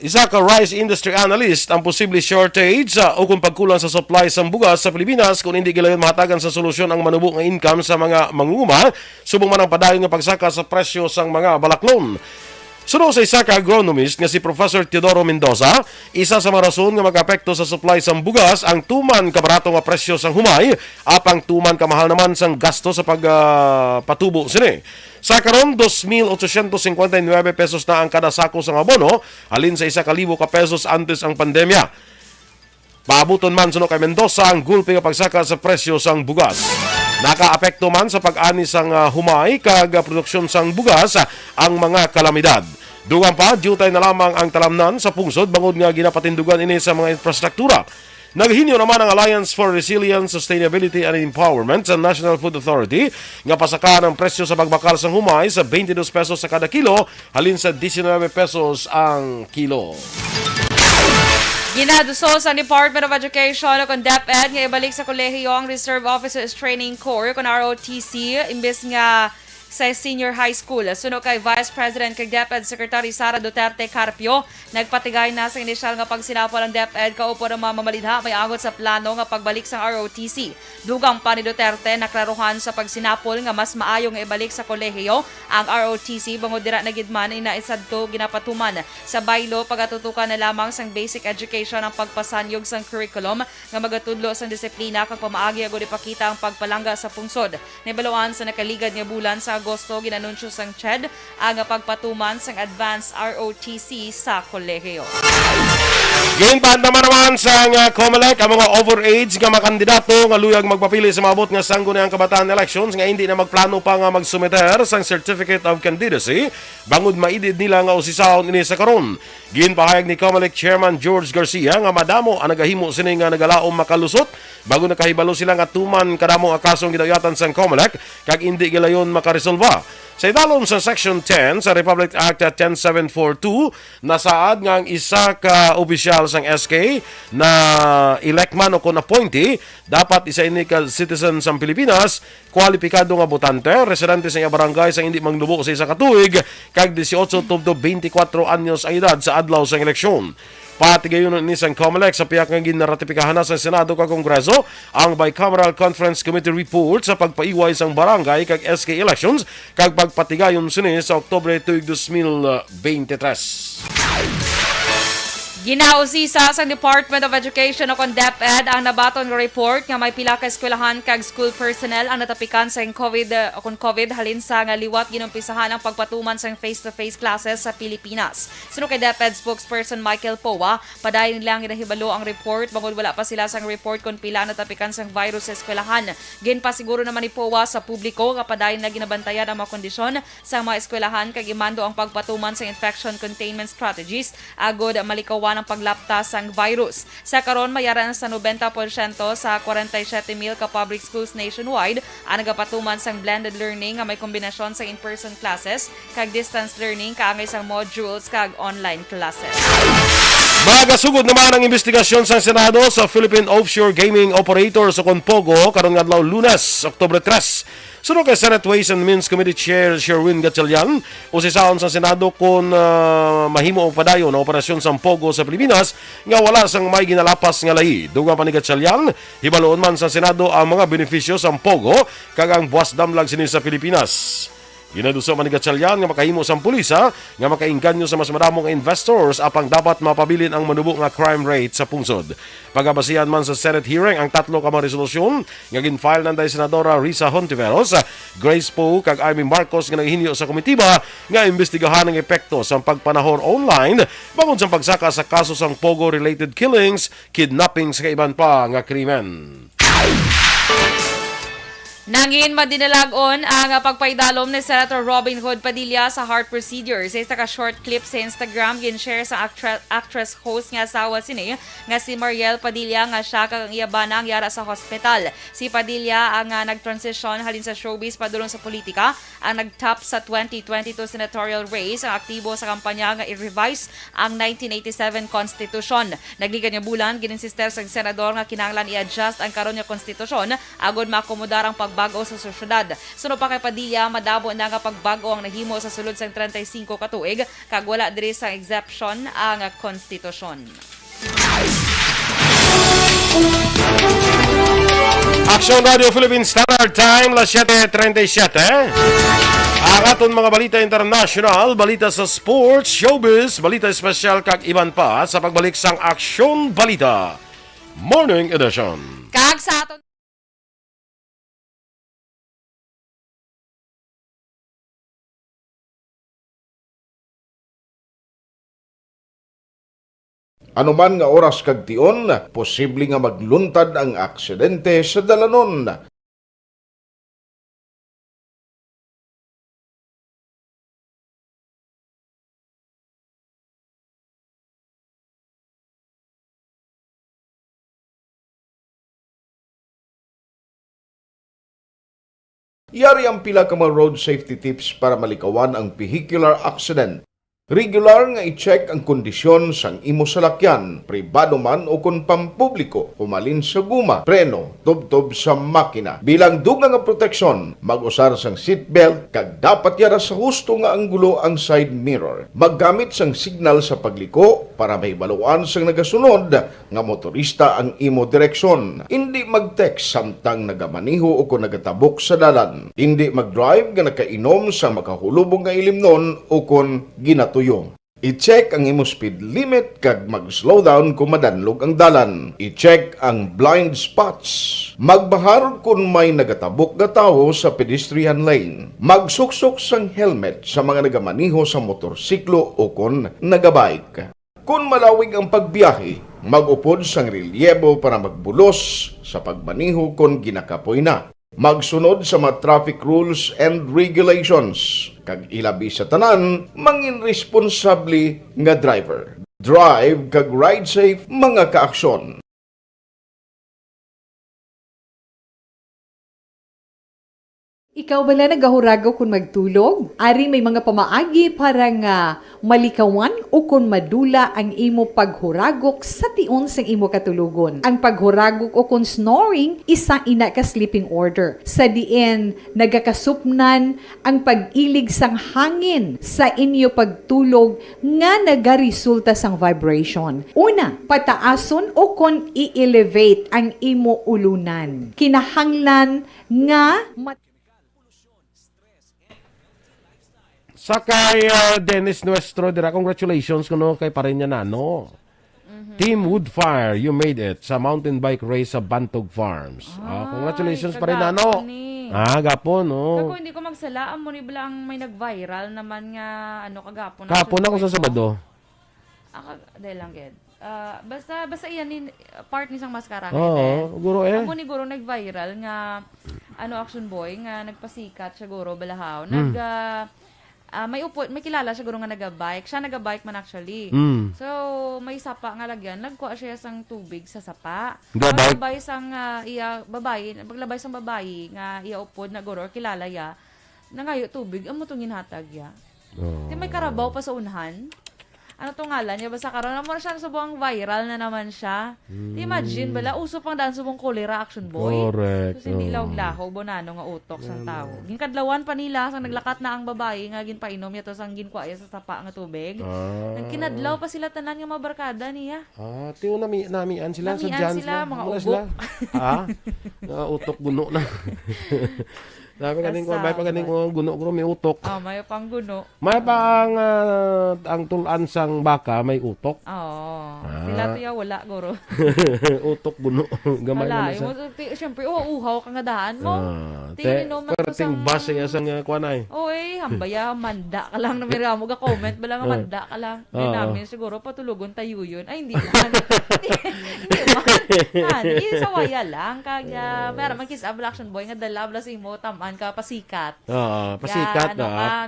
isa ka rice industry analyst ang posible shortage o kung pagkulang sa supply sa bugas sa Pilipinas kung hindi gilayon mahatagan sa solusyon ang manubo nga income sa mga mangunguma subong man ang padayon nga pagsaka sa presyo sang mga balaklon. Suno sa isa ka agronomist nga si Professor Teodoro Mendoza, isa sa mga rason nga mag-apekto sa supply sang bugas ang tuman kabarato nga presyo sang humay apang tuman kamahal naman sang gasto sa pagpatubo sini. Sa karon 2,859 pesos na ang kada sako sang abono halin sa 1,000 ka pesos antes ang pandemya. Paabuton man suno kay Mendoza ang gulpi nga pagsaka sa presyo sang bugas. Nakaapekto man sa pag-ani sang humay kag produksyon sang bugas ang mga kalamidad. Dugang pa, jutay na lamang ang talamnan sa pungsod bangod nga ginapatindugan ini sa mga infrastruktura. Naghinyo naman ang Alliance for Resilience, Sustainability and Empowerment sa National Food Authority nga pasaka ng presyo sa pagbakal sang humay sa 22 pesos sa kada kilo halin sa 19 pesos ang kilo. Ginadusos ang Department of Education o kung DepEd nga ibalik sa kolehiyo ang Reserve Officers Training Corps kung ROTC imbes nga sa senior high school. Suno kay Vice President kay DepEd Secretary Sara Duterte Carpio, nagpatigay na sa inisyal nga pagsinapol ang DepEd kaupo ng mamamalidha may agot sa plano nga pagbalik sa ROTC. Dugang pa ni Duterte naklaruhan sa pagsinapol nga mas maayo nga ibalik sa kolehiyo ang ROTC bangod dira na gidman ina isadto ginapatuman sa baylo pagatutukan na lamang sang basic education ang pagpasanyog sang curriculum nga magatudlo sang disiplina kag pamaagi agud ipakita ang pagpalangga sa pungsod. Nibaluan sa nakaligad nga bulan sa Agosto ginanunsyo sang CHED ang pagpatuman sang advanced ROTC sa kolehiyo. Ginpaan naman sa COMELEC ang mga overage nga mga kandidato nga luyag magpapili sa maabot nga sangguniang kabataan elections nga hindi na magplano pa nga magsumiter sang Certificate of Candidacy bangod maidid nila nga usisahon ini sa karon. Ginpahayag ni COMELEC Chairman George Garcia nga madamo ang nagahimo sini nga nagalaom makalusot bago nakahibalo sila nga tuman kadamo ang kasong gidayatan sang COMELEC kag hindi gilayon makaresolba. Sa idalom sa Section 10 sa Republic Act 10742, nasaad nga ang isa ka opisyal sang SK na elect man o kon appointee, dapat isa ini ka citizen sa Pilipinas, kwalipikado nga botante, residente sa iya barangay sa hindi mangnubo sa isa ka tuig, kag 18 to 24 anyos ang edad sa adlaw sang eleksyon. Patigayon ni sang COMELEC sa piyak nga ginaratipikahan na sa Senado kag Kongreso ang Bicameral Conference Committee report sa pagpaiway sang barangay kag SK elections kag pagpatigayon sini sa Oktubre tuig 2023. Ginausisa sa Department of Education o kon DepEd ang nabaton nga report nga may pila ka eskwelahan kag school personnel ang natapikan sa COVID halin sa nga liwat ginumpisahan ang pagpatuman sa face-to-face classes sa Pilipinas. Suno kay DepEd spokesperson Michael Powa, padayon nilang ginahibalo ang report bangod wala pa sila sang report kung pila natapikan sang virus sa eskwelahan. Ginpasiguro naman ni Powa sa publiko nga padayon na ginabantayan ang mga kondisyon sa mga eskwelahan kag imando ang pagpatuman sa infection containment strategies agod malikawan ang paglaptas sang virus. Sa karon mayaran sa 90% sa 47,000 ka public schools nationwide ang nagapatuman sang blended learning nga may kombinasyon sa in-person classes kag distance learning kaangay sang modules kag online classes. Magasugod naman ang investigasyon sa Senado sa Philippine Offshore Gaming Operators o Pogo karong adlaw Lunes, Oktubre 3. Sunod kay Senate Ways and Means Committee Chair Sherwin Gatchalian, usisahon sa Senado kung mahimo og padayon na operasyon sa Pogo sa Pilipinas nga wala sang may ginalapas nga lahi. Dugang pa ni Gatchalian, hibaloon man sa Senado ang mga benepisyo sa Pogo kag ang buwas damlag sini sa Pilipinas. Ginaduso man ni Gatchalian nga makahimo sang pulisa nga makainganyo sa mas madamong investors apang dapat mapabilin ang manubo nga crime rate sa pungsod. Pagabasihan man sa Senate hearing ang tatlo ka mga resolusyon nga ginfile nanday Senadora Risa Hontiveros, Grace Poe kag Amy Marcos nga naghinyo sa komitiba nga imbestigahan ang epekto sa pagpanahor online bangod sa pagsaka sa kaso sang Pogo-related killings, kidnappings kag iban pa nga krimen. Nangin madinalagon ang pagpaidalom ni Senator Robin Hood Padilla sa heart procedure. Sa isa ka short clip sa Instagram, gin-share sa actress host nga asawa sini nga si Mariel Padilla nga siya kag iyabana ang yara sa hospital. Si Padilla ang nag-transition halin sa showbiz padulong sa politika, ang nag-top sa 2022 senatorial race, ang aktibo sa kampanya nga i-revise ang 1987 Constitution. Nagligan niya bulan, gininsister sa senador nga kinahanglan i-adjust ang karon nga konstitusyon agod maakomodar ang pagbago sa sosyedad. Sunod pa kay Padilla, madabo na nga pagbago ang nahimo sa sulod sang 35 ka tuig kag wala diri sa exception ang konstitusyon. Action Radio Philippine Standard Time, las 7:37. Ang aton mga balita international, balita sa sports, showbiz, balita espesyal kag iban pa sa pagbalik sang Action Balita Morning Edition. Kag sa aton Anuman nga oras kag tion, posible nga magluntad ang aksidente sa dalanon. Yari ang pila ka mga road safety tips para malikawan ang vehicular accident. Regular nga i-check ang kondisyon sang imo salakyan, pribado man o kon pampubliko, pumalin sa guma, preno, tubtob sa makina. Bilang dugang nga proteksyon, mag-usar sang seatbelt, kag dapat yara sa husto nga anggulo ang side mirror. Maggamit sang signal sa pagliko para mahibaluan sang nagasunod nga motorista ang imo direksyon. Hindi mag-text samtang nagamaniho o kung nagatabok sa dalan. Hindi mag-drive nga nakainom sa makahulubong nga ilimnon o kung ginatuyong. I-check ang imo speed limit kag mag-slow down kung madanlog ang dalan. I-check ang blind spots. Magbahar kung may nagatabok na tao sa pedestrian lane. Magsuksok sang helmet sa mga nagamaniho sa motorsiklo o kung nagabike. Kung malawig ang pagbiyahe, mag-upod sang relyebo para magbulos sa pagmaniho kung ginakapoy na. Magsunod sa mga traffic rules and regulations. Kag ilabi sa tanan, mangin responsable nga driver. Drive kag ride safe mga kaaksyon. Ikaw bala nagahuragaw kung magtulog? Ari may mga pamaagi para nga malikawan o kung madula ang imo paghuragok sa tion sang imo katulugon. Ang paghuragok o kung snoring, isa ina ka sleeping order. Sa diin, nagakasupnan ang pag-ilig sang hangin sa inyo pagtulog nga nagaresulta sang vibration. Una, pataason o kung i-elevate ang imo ulunan. Kinahanglan nga Sa kay Dennis Nuestro, dira, congratulations kuno kay parin niya nano. Team Woodfire, you made it sa mountain bike race sa Bantog Farms. Congratulations pa rin nano. Gapon, no. Kako hindi ko magsala, amo ni bala ang may nag-viral naman nga kagapon. Kapon ako sa Sabado. Dahil lang gid. Basta iyan ni part ni sang maskara. Guro Amo ni guro nag-viral nga action boy nga nagpasikat siguro balahaw. May kilala siguro nga nagabike. Siya nagabike man actually. So, may sapa nga lagyan. Nagkuha siya sang tubig sa sapa. Paglabay sang paglabay sang babae nga iya upod na guro kilala ya. Nangayo tubig amo tong ginhatag ya. Di may karabaw pa sa unahan. Ano tong ngalan niya? Basta karon na mo siya subong viral na naman siya. Imagine, bala, uso pang daan subong cholera action boy. Correct. Kasi hindi laog-laho, bonano nga utok sang tao. Ginkadlawan pa nila, sang naglakat na ang babae, nga ginpainom yato sang ginkwaya sa sapa nga tubig. Nagkinadlaw pa sila tanan nga mabarkada niya. Tiyo namian sila sa dyan sila, mga ubok. Utok guno na. Sabi kaning ko, may paganing ko guno may utok. May pang guno. May pang ang tulan sang baka may utok. Sila tuya wala guro. Utok guno. Gamay na siya. Siyempre, uhaw ka nga daan mo. Ting bus ya sang kuanay. Oy, hambaya manda ka lang na may ramo ga comment bala nga manda ka lang. May namin siguro patulugon tayo yun. Ay hindi man. Hindi man. Sa waya lang kaya pero man kiss action boy nga dalabla sa imo taman ka pasikat. Pasikat na.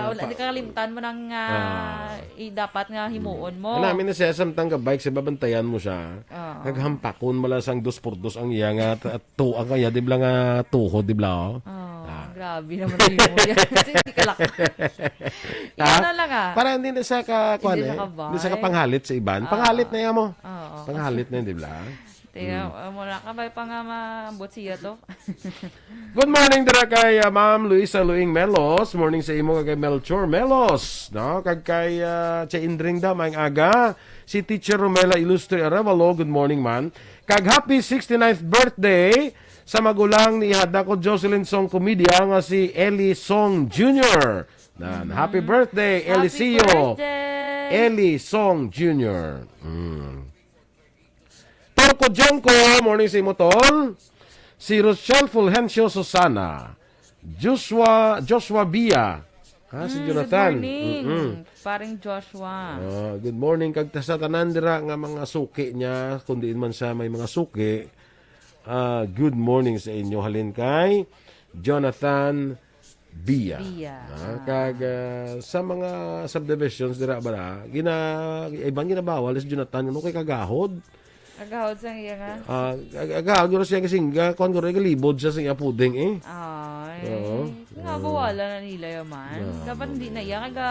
Wala di kalimutan mo nang dapat nga himuon mo. Namin na siya samtang ka bike sa babantayan mo siya. Naghampakon mala sang 2x2 ang iya nga tuang kaya di bla nga tuhod di bla. Grabe naman yun mo yan. Kasi hindi ka laki. Yan na lang Para hindi na siya hindi siya panghalit sa iban. Panghalit na yan mo. Panghalit na yun, di ba? Muna ka ba pa nga maambot siya to? Good morning dira kay Ma'am Luisa Luing Melos. Morning sa imo kay Melchor Melos. No? Kag kay Che Indring da maing aga. Si Teacher Romela Ilustre Arevalo. Good morning man. Kag happy 69th birthday sa magulang ni Hada ko Jocelyn Song Comedia nga si Eli Song Jr. Happy birthday, Eliseo. Eli Song Jr. Torco Jonko, morning si Motol. Si Rochelle Fulgencio Susana. Joshua Bia. Si Jonathan. Good morning. Paring Joshua. Good morning. Kag sa tanan dira nga mga suki niya, kung diin man siya may mga suki. Good morning sa inyo. Halin kay Jonathan Bia. Kag sa mga subdivisions dira ba ibang ginabawal si Jonathan no kay kagahod. Agahod sa iya nga? Agahod ko siya kasi kuhan ko rin kalibod siya sa iya puding Oo. Nga bawala na nila yaman. Dapat hindi na iya kaga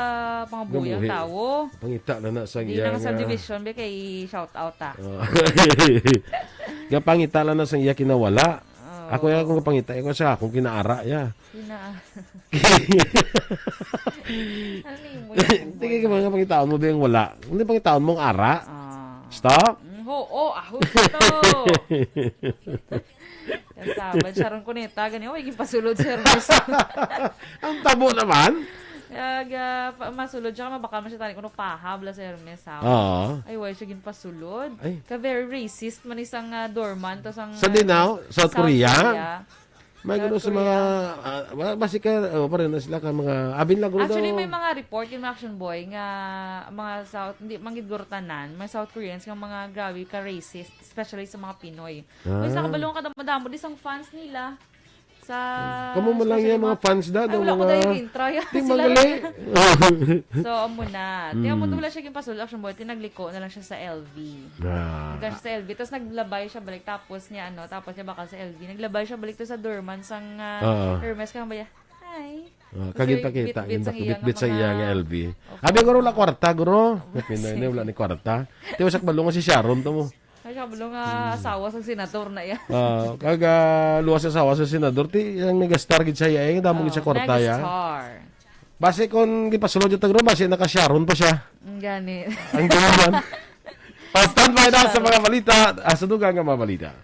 pangabuyang Gamuhi. tao. Pangita na sa Hindi iya lang sa division be kay shout out ta. Nga pangita lang na sa iya kinawala. Ako ya kung pangita ko sa akong kinaara ya. Tingin ka mga pangitaon mo ba yung wala? Hindi pangitaon mong ara. Stop. Ahos to. Yan sabad, Sharon Cuneta, ganyan, huwag yung pasulod sa Hermes. Ang tabo naman. Masulod siya, mabakal mo siya tani kung pahabla sa Hermes. Oo. Ay, huwag siya pasulod. Ay. Ka very racist man isang doorman. To sang, Sa Dinao, South Korea. May South gano'n sa mga, basika, pa rin na sila ka mga, abin lang gano'n Actually, daw. may mga report yung Action Boy nga mga South, hindi, manggid gurtanan, mga South Koreans nga mga grabe ka racist, especially sa mga Pinoy. May sa kabalong ka madamo, di sang fans nila. Sa Kamu mo lang yan mga fans da. Ay, wala ko dahil intro. Di magali. So, amo na. Tiyan mo wala siya yung pasul. Action Boy, tinagliko na lang siya sa LV. Nagkan siya sa LV. Tapos naglabay siya balik. Tapos niya, tapos niya bakal sa LV. Naglabay siya balik to sa Dorman sang Hermes. Kaya ba hi. Kagita-kita. Bit sa iya nga LV. Abi, guro la kwarta, guro. Pinoy na wala ni kwarta. Di wasak balong si Sharon to mo. Ay, kabalo nga asawa sa senador na yan. Kaga luwas sa asawa sa senador, ti yung megastar gid siya yung damo gid sa kwarta ya. Megastar. Base kon gipasulod yung tagro, base naka-Sharon pa siya. Ganit. Ang gaman. Stand by na sa mga balita. Sa dugang nga mga balita.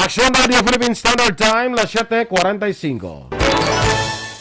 Aksyon Radio Philippine Standard Time, las 7:45.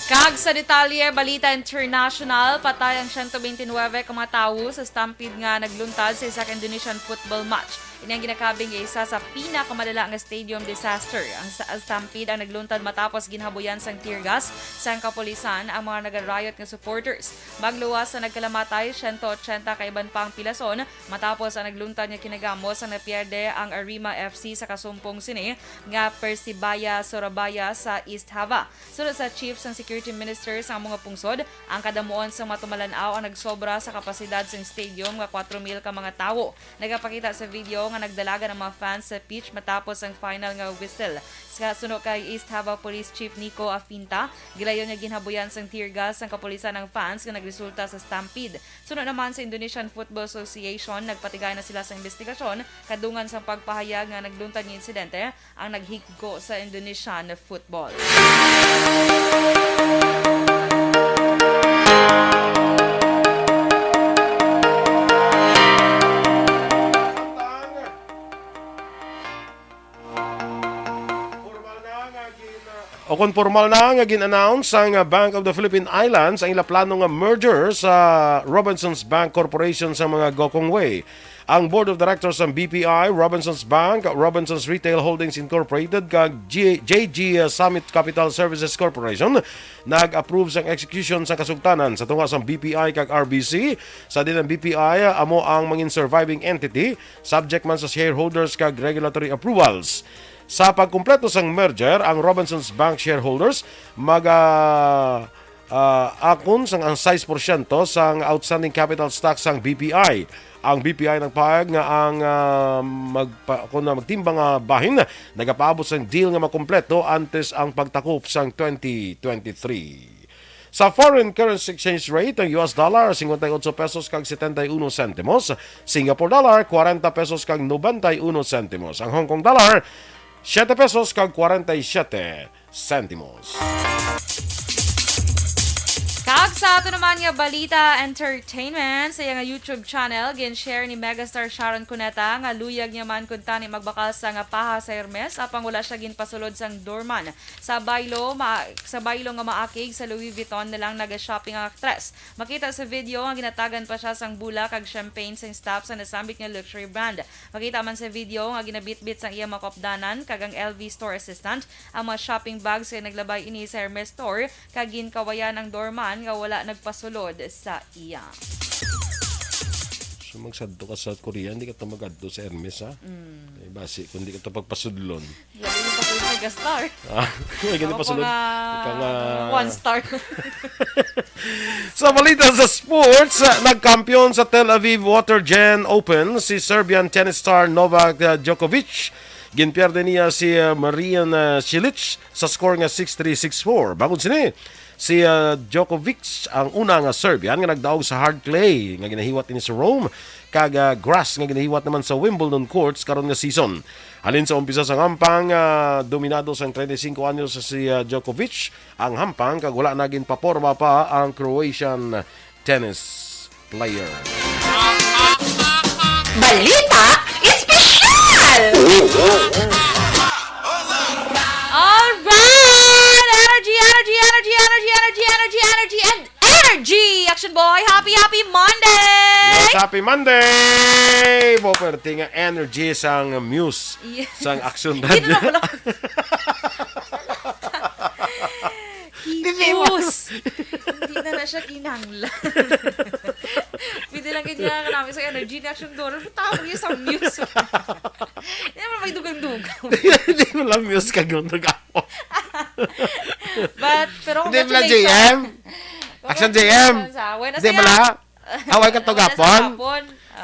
Kag sa detalye, balita international, patay ang 129 ka mga tawo sa stampede nga nagluntad sa isang Indonesian football match. Ini ang ginakabing isa sa pinakamadala nga stadium disaster. Ang stampede ang nagluntad matapos ginhabuyan sang tear gas sang kapulisan ang mga nag-riot nga supporters. Magluwas sa nagkalamatay, 180 kaiban pang pilason matapos ang nagluntad nga kinagamos ang napierde ang Arima FC sa kasumpong sini nga Persibaya Surabaya sa East Java. Sunod sa chief sang security minister sa mga pungsod, ang kadamuon sa matumalanaw ang nagsobra sa kapasidad sang stadium nga 4,000 ka mga tawo. Nagapakita sa video nga nagdalaga ng mga fans sa pitch matapos ang final nga whistle. Sa sunod kay East Java Police Chief Nico Afinta, gilayon niya ginhabuyan sang tear gas ang kapulisan ng fans nga nagresulta sa stampede. Sunod naman sa Indonesian Football Association, nagpatigay na sila sa investigasyon kadungan sa pagpahayag nga nagluntad ng insidente ang naghiggo sa Indonesian football. O kung formal na nga gin-announce ang Bank of the Philippine Islands ang ila plano nga merger sa Robinsons Bank Corporation sa mga Gokong Way. Ang Board of Directors ng BPI, Robinsons Bank, Robinsons Retail Holdings Incorporated kag JG Summit Capital Services Corporation nag-approve sang execution sa kasugtanan sa tunga sang BPI kag RBC. Sa din ng BPI amo ang mangin surviving entity subject man sa shareholders kag regulatory approvals. Sa pagkumpleto sang merger, ang Robinsons Bank shareholders akon sang ang 6% sang outstanding capital stock sang BPI. Ang BPI nagpahayag nga ang magtimbang bahin nagapaabot sang deal nga makumpleto antes ang pagtakop sang 2023. Sa foreign currency exchange rate, ang US dollar 58 pesos kag 71 sentimos, Singapore dollar 40 pesos kag 91 sentimos, ang Hong Kong dollar 7 pesos kag 47 sentimos. Kag sa ato naman nga balita entertainment sa nga YouTube channel gin-share ni megastar Sharon Cuneta nga luyag niya man kun tani magbakal sa nga paha sa Hermes apang wala siya ginpasulod sang doorman. Sa baylo nga maakig sa Louis Vuitton na lang naga-shopping ang aktres. Makita sa video nga ginatagan pa siya sang bula kag champagne sang staff sa nasambit nga luxury brand. Makita man sa video nga ginabitbit sang iya makopdanan kag ang LV store assistant ang mga shopping bags nga naglabay ini sa Hermes store kag ginkawayan ang doorman nga wala nagpasulod sa iya. So, magsadto ka sa South Korea, hindi ka ito magadto sa Hermes, ha? Eh, basi, kung hindi ka ito pagpasudlon. Lalo yung pasulod sa Megastar. May ganun pasulod. Ika nga... 1 star. Sa balita sa sports, nagkampiyon sa Tel Aviv Water Gen Open si Serbian tennis star Novak Djokovic. Ginpierde niya si Marian Cilic sa score nga 6-3, 6-4. Bagod sini, si Djokovic ang una nga Serbian nga nagdaog sa hard clay nga ginahiwat ini sa Rome kag grass nga ginahiwat naman sa Wimbledon courts karon nga season. Halin sa umpisa sa hampang, dominado sang 35 anyos si Djokovic ang hampang kag wala naging paporma pa ang Croatian tennis player. Balita Espesyal! Alright! Energy, energy, energy, energy, energy, energy, energy, and energy! Action boy, happy Monday! Yes, happy Monday! Poperti nga energy sang Muse, Yes. sang Action Hindi Radio. na wala. Hipos! Hindi na siya kinanglan. Pwede lang ganyan ka namin sa energy ni Action Door. Tawag niya sa Muse. Hindi naman may dugang-dugang. Hindi mo lang Muse kagundog ako. Pero Hindi mo lang congratulations. JM? Action JM? Hindi mo lang? Away ka to gapon?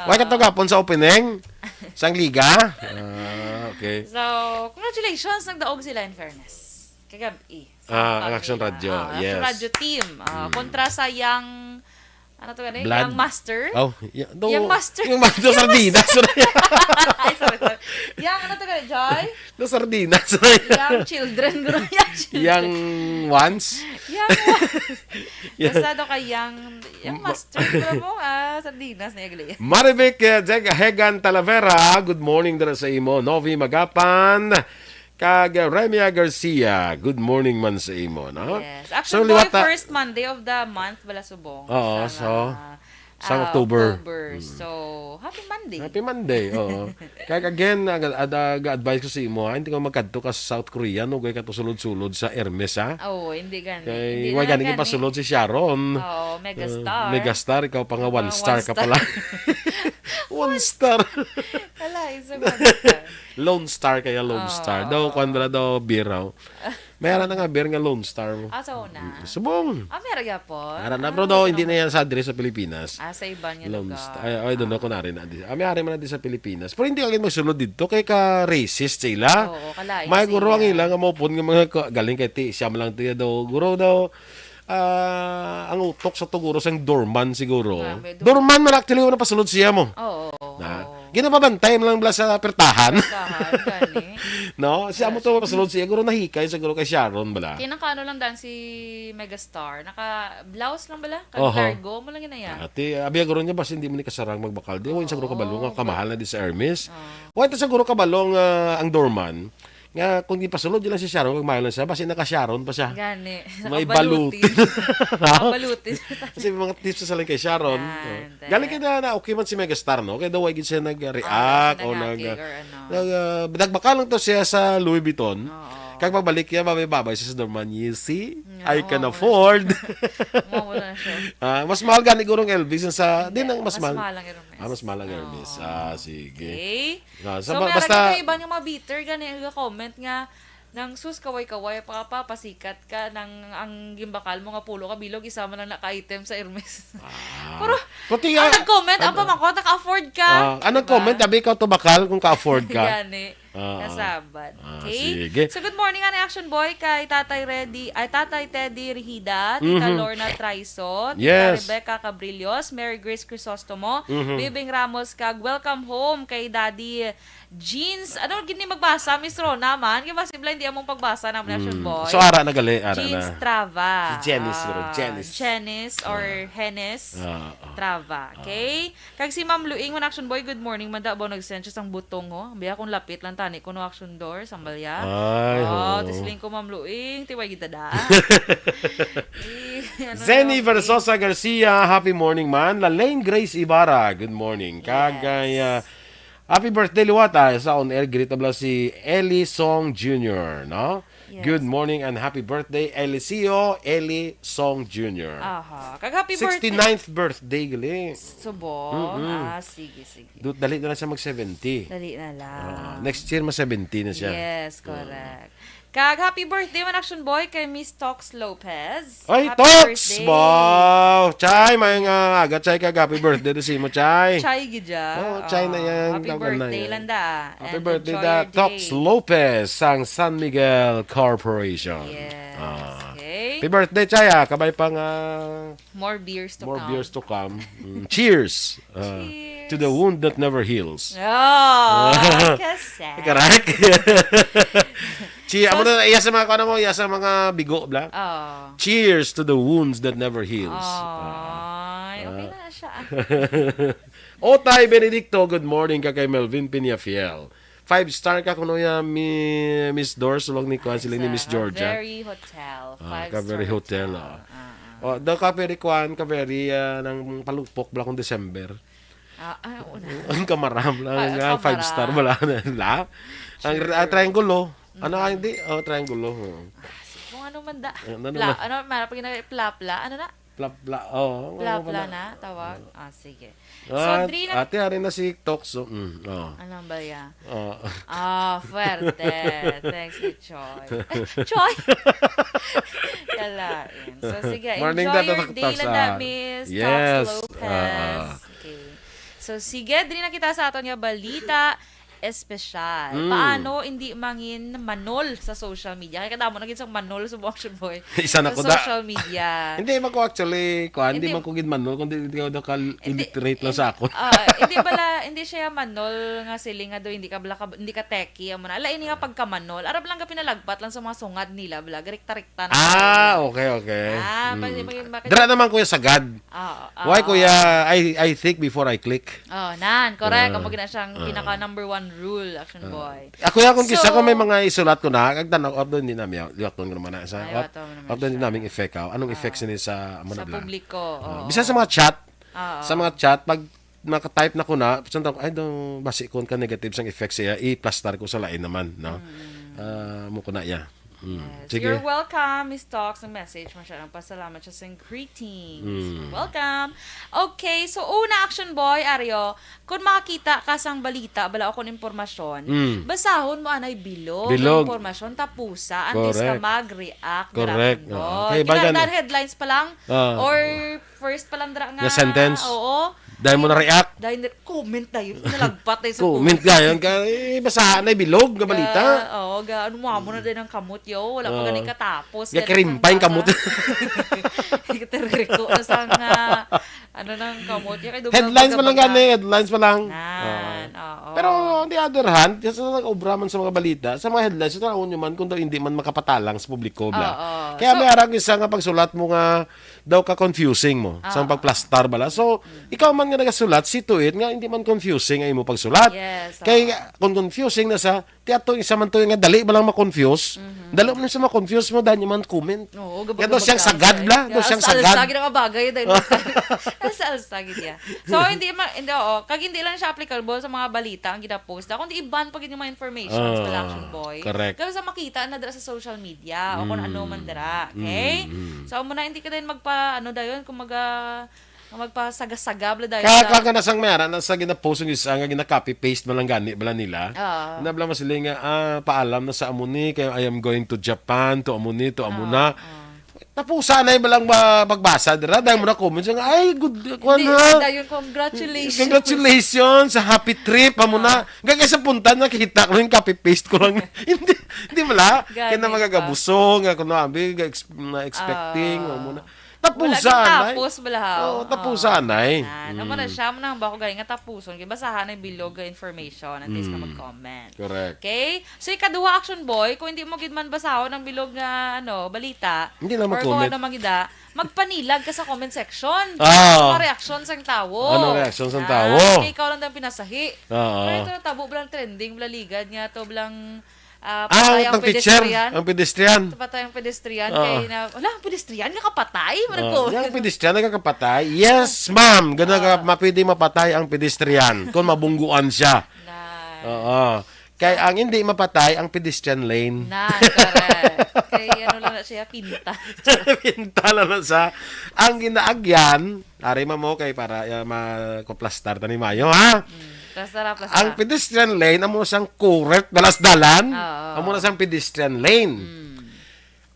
Away ka to gapon sa opening? Sang liga? Okay. So, congratulations. Nagdaog sila in fairness. Kagabi. Ang Action Radio, yes. Action Radio team. Kontra sa Young... Ano to gani? Blood? Young Master? Oh, Young Master. Yung Master Sardinas. Ay, sorry. Young, ano to gani? Joy? No Sardinas. Young Children. Young Children. Young ones? Young Basta daw kay Young Master. Pero mo, Sardinas na yagali. Maribek Hegan Talavera, good morning dara sa imo. Novi Magapan, kag Remia Garcia, good morning man sa imo, no? Yes. Actually, first Monday of the month, bala subong. Oo, sa October. So, happy Monday. Happy Monday, oo. Kag again, advice ko sa imo, hindi ka magkadto ka sa South Korea, no? Gay ka to sulod-sulod sa Hermes, ha? Oo, hindi gani. Kay, wag gani pa sulod si Sharon. Oo, Megastar. Megastar, ikaw pa nga 1 star ka pala. 1 star. Kala, isa 1 star. Lone Star kaya Lone Star. Daw, kundra daw biraw. Mayroon na nga beer nga Lone Star mo. Sa una. Subong. Meragya po. Pero daw, hindi na yan sa address sa Pilipinas. Sa iba niya Lone lugar. Star. Ay, doon ako na rin. May ari man natin sa Pilipinas. Pero hindi agad magsulod dito. Kaya ka-racist sila. Oo, kalais. May guro ang ilang maupon ng mga galing kay ti. Siya malang tiya daw. Guro daw. Ang utok sa tuguro sang dorman siguro. Dorman man actually na pasulod siya mo. Oo. Ginapabantay mo lang bala sa pertahan. Gani. No? Siya mo to pasulod siya. Guro nahikay siguro kay Sharon bala. Kinakano lang dan si Megastar. Naka-blouse lang bala. Cargo mo lang ginaya. Ate, abiya guro niya basta hindi mo ni kasarang magbakal. Di, huwag siguro kabalong ang kamahal na di sa Hermes. Huwag ito siguro kabalong ang dorman. Nga, kung di pasulod yun lang si Sharon, magmahal na siya, basta naka-Sharon pa siya. Gani. May balutin. Balutin. Kasi mga tips sa lang kay Sharon. Galing ka na okay man si Megastar, no? Kaya daw wag siya nag-react o nagbaka lang to siya sa Louis Vuitton. Kag pagbalik niya, babay siya sa Dorman. You see? I can afford. Mawala siya. Mas mahal gani gurong Elvis sa din ang mas mahal. Mas mahal ang Elvis. Sige. Okay. So basta kayo iba nga mga bitter gani comment nga nang sus kaway-kaway papasikat ka nang ang gimbakal mo nga pulo ka bilog isama lang naka-item sa Hermes. Pero ang nag-comment ang pamangkot naka-afford ka. Anong comment? Sabi ikaw to bakal kung ka-afford ka. Gani. Kasabad. Okay? Sige. So, good morning nga Action Boy kay Tatay Teddy Rihida, Tita Lorna Traiso, Tita Rebecca Cabrillos, Mary Grace Crisostomo, Bibing Ramos kag welcome home kay Daddy Jeans. Ano gini magbasa? Miss Rona man. Kaya posible hindi among pagbasa ng Action Boy. So, ara na gali. Jeans Trava. Si Janice or Hennes Trava. Okay? Kag si Ma'am Luing, Action Boy, good morning. Manda ba nag-send siya sang butong ho? Biya kung lapit lang tani ko no Action Door, sambalya. Tisling ko Ma'am Luing, tiway kita da. Zenny Versosa Garcia, happy morning man. Lalaine Grace Ibarra, good morning. Kagay Happy birthday, Liwata. Sa on-air, greet abla si Eli Song Jr., no? Yes. Good morning and happy birthday, Eliseo Eli Song Jr. Aha. Kag-happy birthday. 69th birthday, gali. Subong. Sige. Dali na lang siya mag-70. Dali na lang. Next year, mas-70 na siya. Yes, correct. Kag happy birthday man action boy kay Miss Tox Lopez. Ay, Happy Tox! birthday. Wow! Chay, may nga aga, Chay, kag happy birthday to si mo, Chay. Chay gidya. Chay na yan. Happy Tawag na birthday yan. landa. Happy And birthday enjoy da your Tox day. Lopez sang San Miguel Corporation. Yes. Okay. Okay. Happy birthday, Chay, kabay pang More beers to more come. beers to come. Cheers. Cheers. To the wound that never heals. Oh, kasi. Correct? Amo na iya sa mga ano mo, iya sa mga bigo bla. Oh. Cheers to the wounds that never heals. Ay, okay na siya. Otay Benedicto, good morning ka kay Melvin Piñafiel. 5-star ka kuno ya Miss Doors sulong ni Kwan sila ni Miss Georgia. Very hotel. Ka very hotel. Daw ka very Kwan, ka very nang palupok bla kung December. Una. Ang kamaram lang, Kamaram. 5-star wala na. Ang triangulo. Ano ka hindi? triangulo. Kung ano man da. Ano Pla, na? ano, marap pla, ano na? Plapla. Pla na, tawag. Sige. So, Dri na... Ate, harin na si Tokso. Anong ba yan? Oh. Fuerte. Thanks ni Choy. Choy! Kalain. So, sige. Morning, Enjoy your Tata day Toksa. lang na, Miss Yes. Tox Lopez. Okay. So, sige. Dri na kita sa aton nga balita espesyal. Paano hindi mangin manol sa social media? Kaya kadamo naging sa manol sa Action Boy. Isa na sa ko da. social media. Hindi man ko actually, hindi Hindi- man ko gidmanol, kundi hindi ko illiterate lang sa ako. Hindi siya manol nga sili nga do hindi ka hindi ka techie amo na. Ala ini nga pagkamanol. Arab lang ka pinalagpat lang sa mga sungad nila bla rekta-rekta na. Okay. Bakit? Dara naman kuya sagad. Why kuya, I think before I click. Nan, correct. Amo gina siyang pinaka number one rule, Action Boy. Ako ya kung kisa So- ko may mga isulat ko na, kagtanaw up doon din namin. Liwat doon naman na sa. Ay, wato mo naman Up doon din siya. namin effect ka. Anong effect sini sa amo na Sa bla? publiko. oo. Bisa sa mga chat. Oo. Sa mga chat pag naka-type na ko na, ay daw basi kon ka negative sang effect siya, i-plaster ko sa lain naman, no. Mo ko na ya. Yes. Sige. You're welcome, Miss Talks. Ang message, masyadong pasalamat siya sa greetings. Welcome. Okay, so una, Action Boy, Aryo, kung makakita ka sang balita, bala ako ng impormasyon, basahon mo anay bilog ng impormasyon, tapusa, antes ka Correct. mag-react. Correct. Okay, Kinardan headlines pa lang, Ah. or first pa lang dra nga. Na sentence? Oo. Dahil mo na react. Dahil comment tayo, nalagpat tayo sa Comment gayon ka, basahan na bilog nga balita. Oo, ano mo na din ang kamot yo. Wala pa ganing katapos. Ya krimpay kamot. Terreko na sa nga, ano nang kamot. Headlines pa lang gani, headlines pa lang. Oo. Pero on the other hand, sa nag-obra man sa mga balita, sa mga headlines, ito nyo man kung daw hindi man makapatalang sa publiko. Bla. Kaya may arang isa nga pagsulat mo nga daw ka confusing mo sa pagplastar bala. So, ikaw man nga nagasulat, situit nga hindi man confusing ay mo pagsulat. Yes, Kaya kung confusing na sa, tiyato isa man to nga dali ba lang ma-confuse. Dali mo lang sa ma-confuse mo, dahil man comment. Oo, Kaya daw siyang sagad bla, daw siyang sagad. Alsagi na kabagay dahil sa alsagi niya. So hindi kag hindi lang siya applicable sa mga balita ang gina-post. Kundi i-ban pag yung mga information sa Action Boy. Correct. Kaya sa makita na dira sa social media o kung ano man dira, okay? So muna hindi ka din dayon kung magpasagasagabla dayon. Kaka na sang mera na sa gina-post yung isa nga gina-copy paste man lang gani bala nila. Nabla masili nga paalam na sa amuni kay I am going to Japan to amuni to amuna. Tapusa na yung balang magbasa dira dahil mo na comment siya nga ay good kwan ha. Dayon congratulations. Congratulations sa happy trip amo na. Gagay sa punta nakita ko yung copy paste ko lang. hindi mala. Kaya na magagabusong nga kuno abi expecting amo na. Tapusa anay. Tapos balahaw. Tapusa anay. Naman na siya mo nang bako galing nga tapuson kay basahan ay bilog nga information at least ka mag-comment. Correct. Okay? So ikaduha Action Boy, kung hindi mo gid man basahon ang bilog nga balita, Hindi na or kung mag-comment. ano magida, magpanilag ka sa comment section. Ah. Ano reaction sang tawo? Ano reaction sang tawo? Kay ikaw lang daw pinasahi. Oo. Pero ito tabo blang trending, blaligad nga to blang ang teacher, ang pedestrian. Patay ang pedestrian kay na wala ang pedestrian nga kapatay man Yung pedestrian nagkakapatay. Yes, ma'am. Gana ka mapwede mapatay ang pedestrian kung mabungguan siya. Oo. Kaya ang hindi mapatay, ang pedestrian lane. Correct. Kaya ano lang na siya, pinta. Pinta lang na sa ang ginaagyan, ari mo kay para makoplastar ta ni Mayo, ha? Plastara. Ang pedestrian lane, amo sang correct balasdalan, Oo. amo na sang pedestrian lane.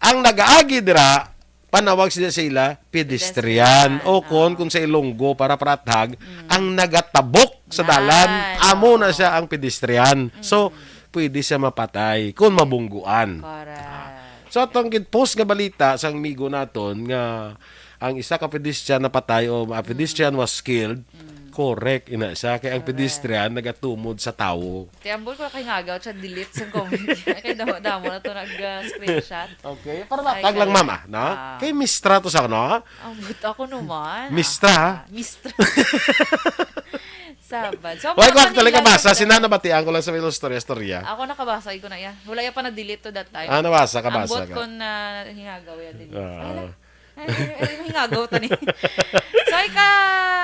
Ang nagaagi dira, panawag sila pedestrian o kung sa Ilonggo para pratag, ang nagatabok sa dalan, amo na siya ang pedestrian. So, pwede siya mapatay kung mabungguan. Correct. So, itong post nga balita sa migo naton nga ang isa ka pedestrian napatay o pedestrian was killed, correct ina siya. Kaya ang pedestrian nagatumod sa tao. Tiambol ko kay ngagaw siya delete sa comment. Kay damo na to nag-screenshot. Okay, para matag lang mama, no? Kay Mistra to sa no? Ang buto ako naman. Mistra. Mistra. Sabad. So, Wala ko mga actually Manila kabasa, lang- sinanabatian ko lang sa mga storya. Ako nakabasa ko na yan. Wala yan pa na-delete to that time. Kabasa Ang bot ka. ko na hingagaw yan din. Ah. Hingagaw tani. So,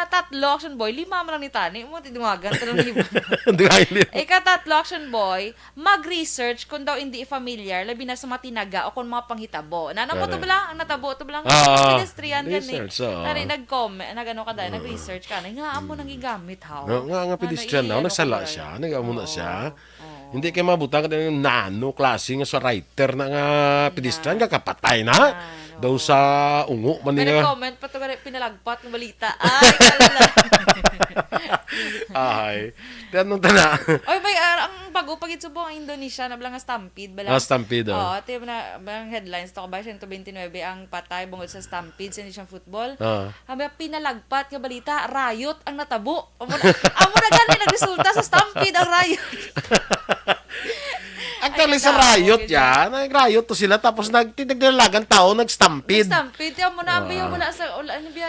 tatlo action boy, 5 man lang ni Tani. Mo tidumagan tanong lima. Tatlo action boy, mag-research kung daw hindi familiar labi na sa matinaga o kung mga panghitabo. Nanamo to bala, ang natabo to bala. Pedestrian gani. Research, oo. Tani nag-comment, nagano ka dahil, nag-research ka na. Nga amo nang gigamit ha. Nga pedestrian na, nagsala siya, nag-amo na siya. Hindi kayo mabutang ka yung nano klase nga sa writer na nga pedestrian, kakapatay na. Daw sa ungo man May nga. nag-comment pa to pinalagpat ng balita. Ay, kala. Ay. Tanong tana. Oy, may ang pag-upagit subo ang Indonesia na bilang stampede bala. Stampede. Oo, ito na ang headlines to ba 129 ang patay bungod sa stampede sa Indonesian football. Habi pinalagpat nga balita, riot ang natabo. Amo na gani nagresulta sa stampede ang riot. Actually, sa riot yan. Nag-riot to sila. Tapos nagtinagdalagan tao, nag-stampede. Stampede. Amo na, ambiyo mo na sa, ano biya,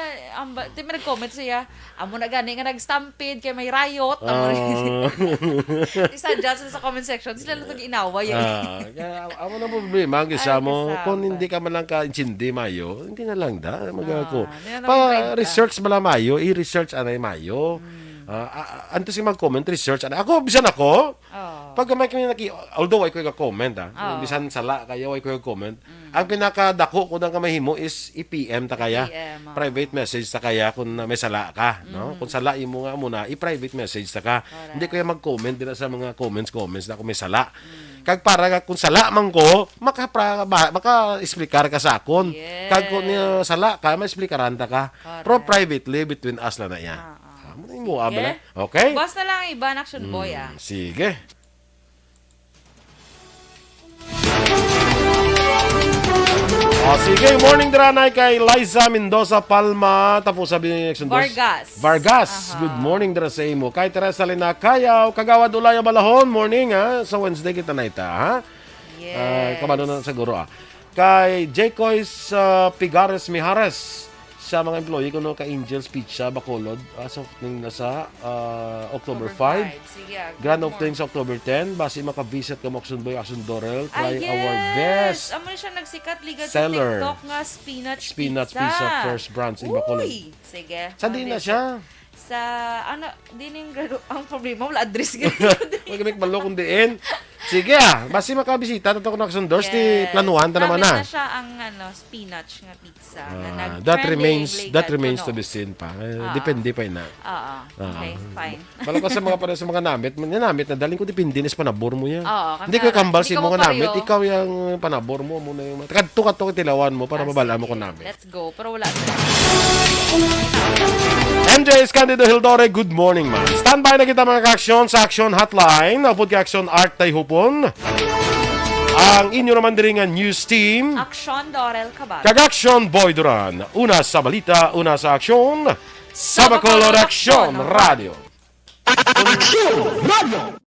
di may nag-comment siya, amo na gani nga nag-stampede, kaya may riot. Isa dyan sa comment section, sila lang inaway. Amo na problema. Ang isa mo, kung hindi ka man lang ka-intindi, Mayo, hindi na lang da. Mag-ako. Pa-research bala, Mayo. I-research anay, Mayo. Anto si mag-comment, research. Ako, bisan ako. Pag may kami although ay ko comment, bisan sala kayo ay ko comment. Ang pinakadako ko nang kamahimo is i-PM ta kaya. Private message ta kaya kung may sala ka, no? Kung sala imo nga muna, i-private message ta ka. Hindi ko mag-comment dira sa mga comments na kung may sala. Kag para kung sala man ko, maka-explicar ka sa akon. Kag kung sala ka, ma-explicaran ta ka. Pero privately between us na yan. Mo abala. Okay? Boss na lang iba action boy Sige. Sige, morning dranay kay Liza Mendoza Palma. Tapos sabi ni Action Boss. Vargas. Good morning dra sa imo. Kay Teresa Lina Kayaw, Kagawad Ulaya Balahon. Morning sa Wednesday kita na ita Yes. Kamano na siguro Kay Jaycois Pigares Mijares. Sa mga employee ko ka Angels Pizza Bacolod nasa October 5. Grand opening sa October 10. Basi maka-visit ka mo Action Boy, Action Dorel. Try award best. Amo siya nagsikat liga seller. sa TikTok nga Spinach Pizza first branch in Bacolod. Sige. Sa din na siya. Sa din yung ang problema wala address ganito. Huwag kami malo kung diin. Sige basi makabisita tato ko na Action Doors ti planuhan ta naman na. Na siya ang spinach nga pizza. That remains to be seen pa. Depende pa ina. Okay, fine. Bala ko sa mga para sa mga namit, na daling ko depende na sa panabor mo yan. Oo, hindi ko kambal si mga namit, ikaw yung panabor mo muna yung kadto tilawan mo para mabala mo ko namit. Let's go, pero wala na. MJ Candido Hildore, good morning man. Standby na kita mga ka-aksyon sa Action Hotline. Napod ka-aksyon Art Tayhupon. Ang inyo naman din nga news team. Action Dorel Cabal. Kag-aksyon Boy Duran. Una sa balita, una sa aksyon. Sa Bacolod Action Radio. Action Radio.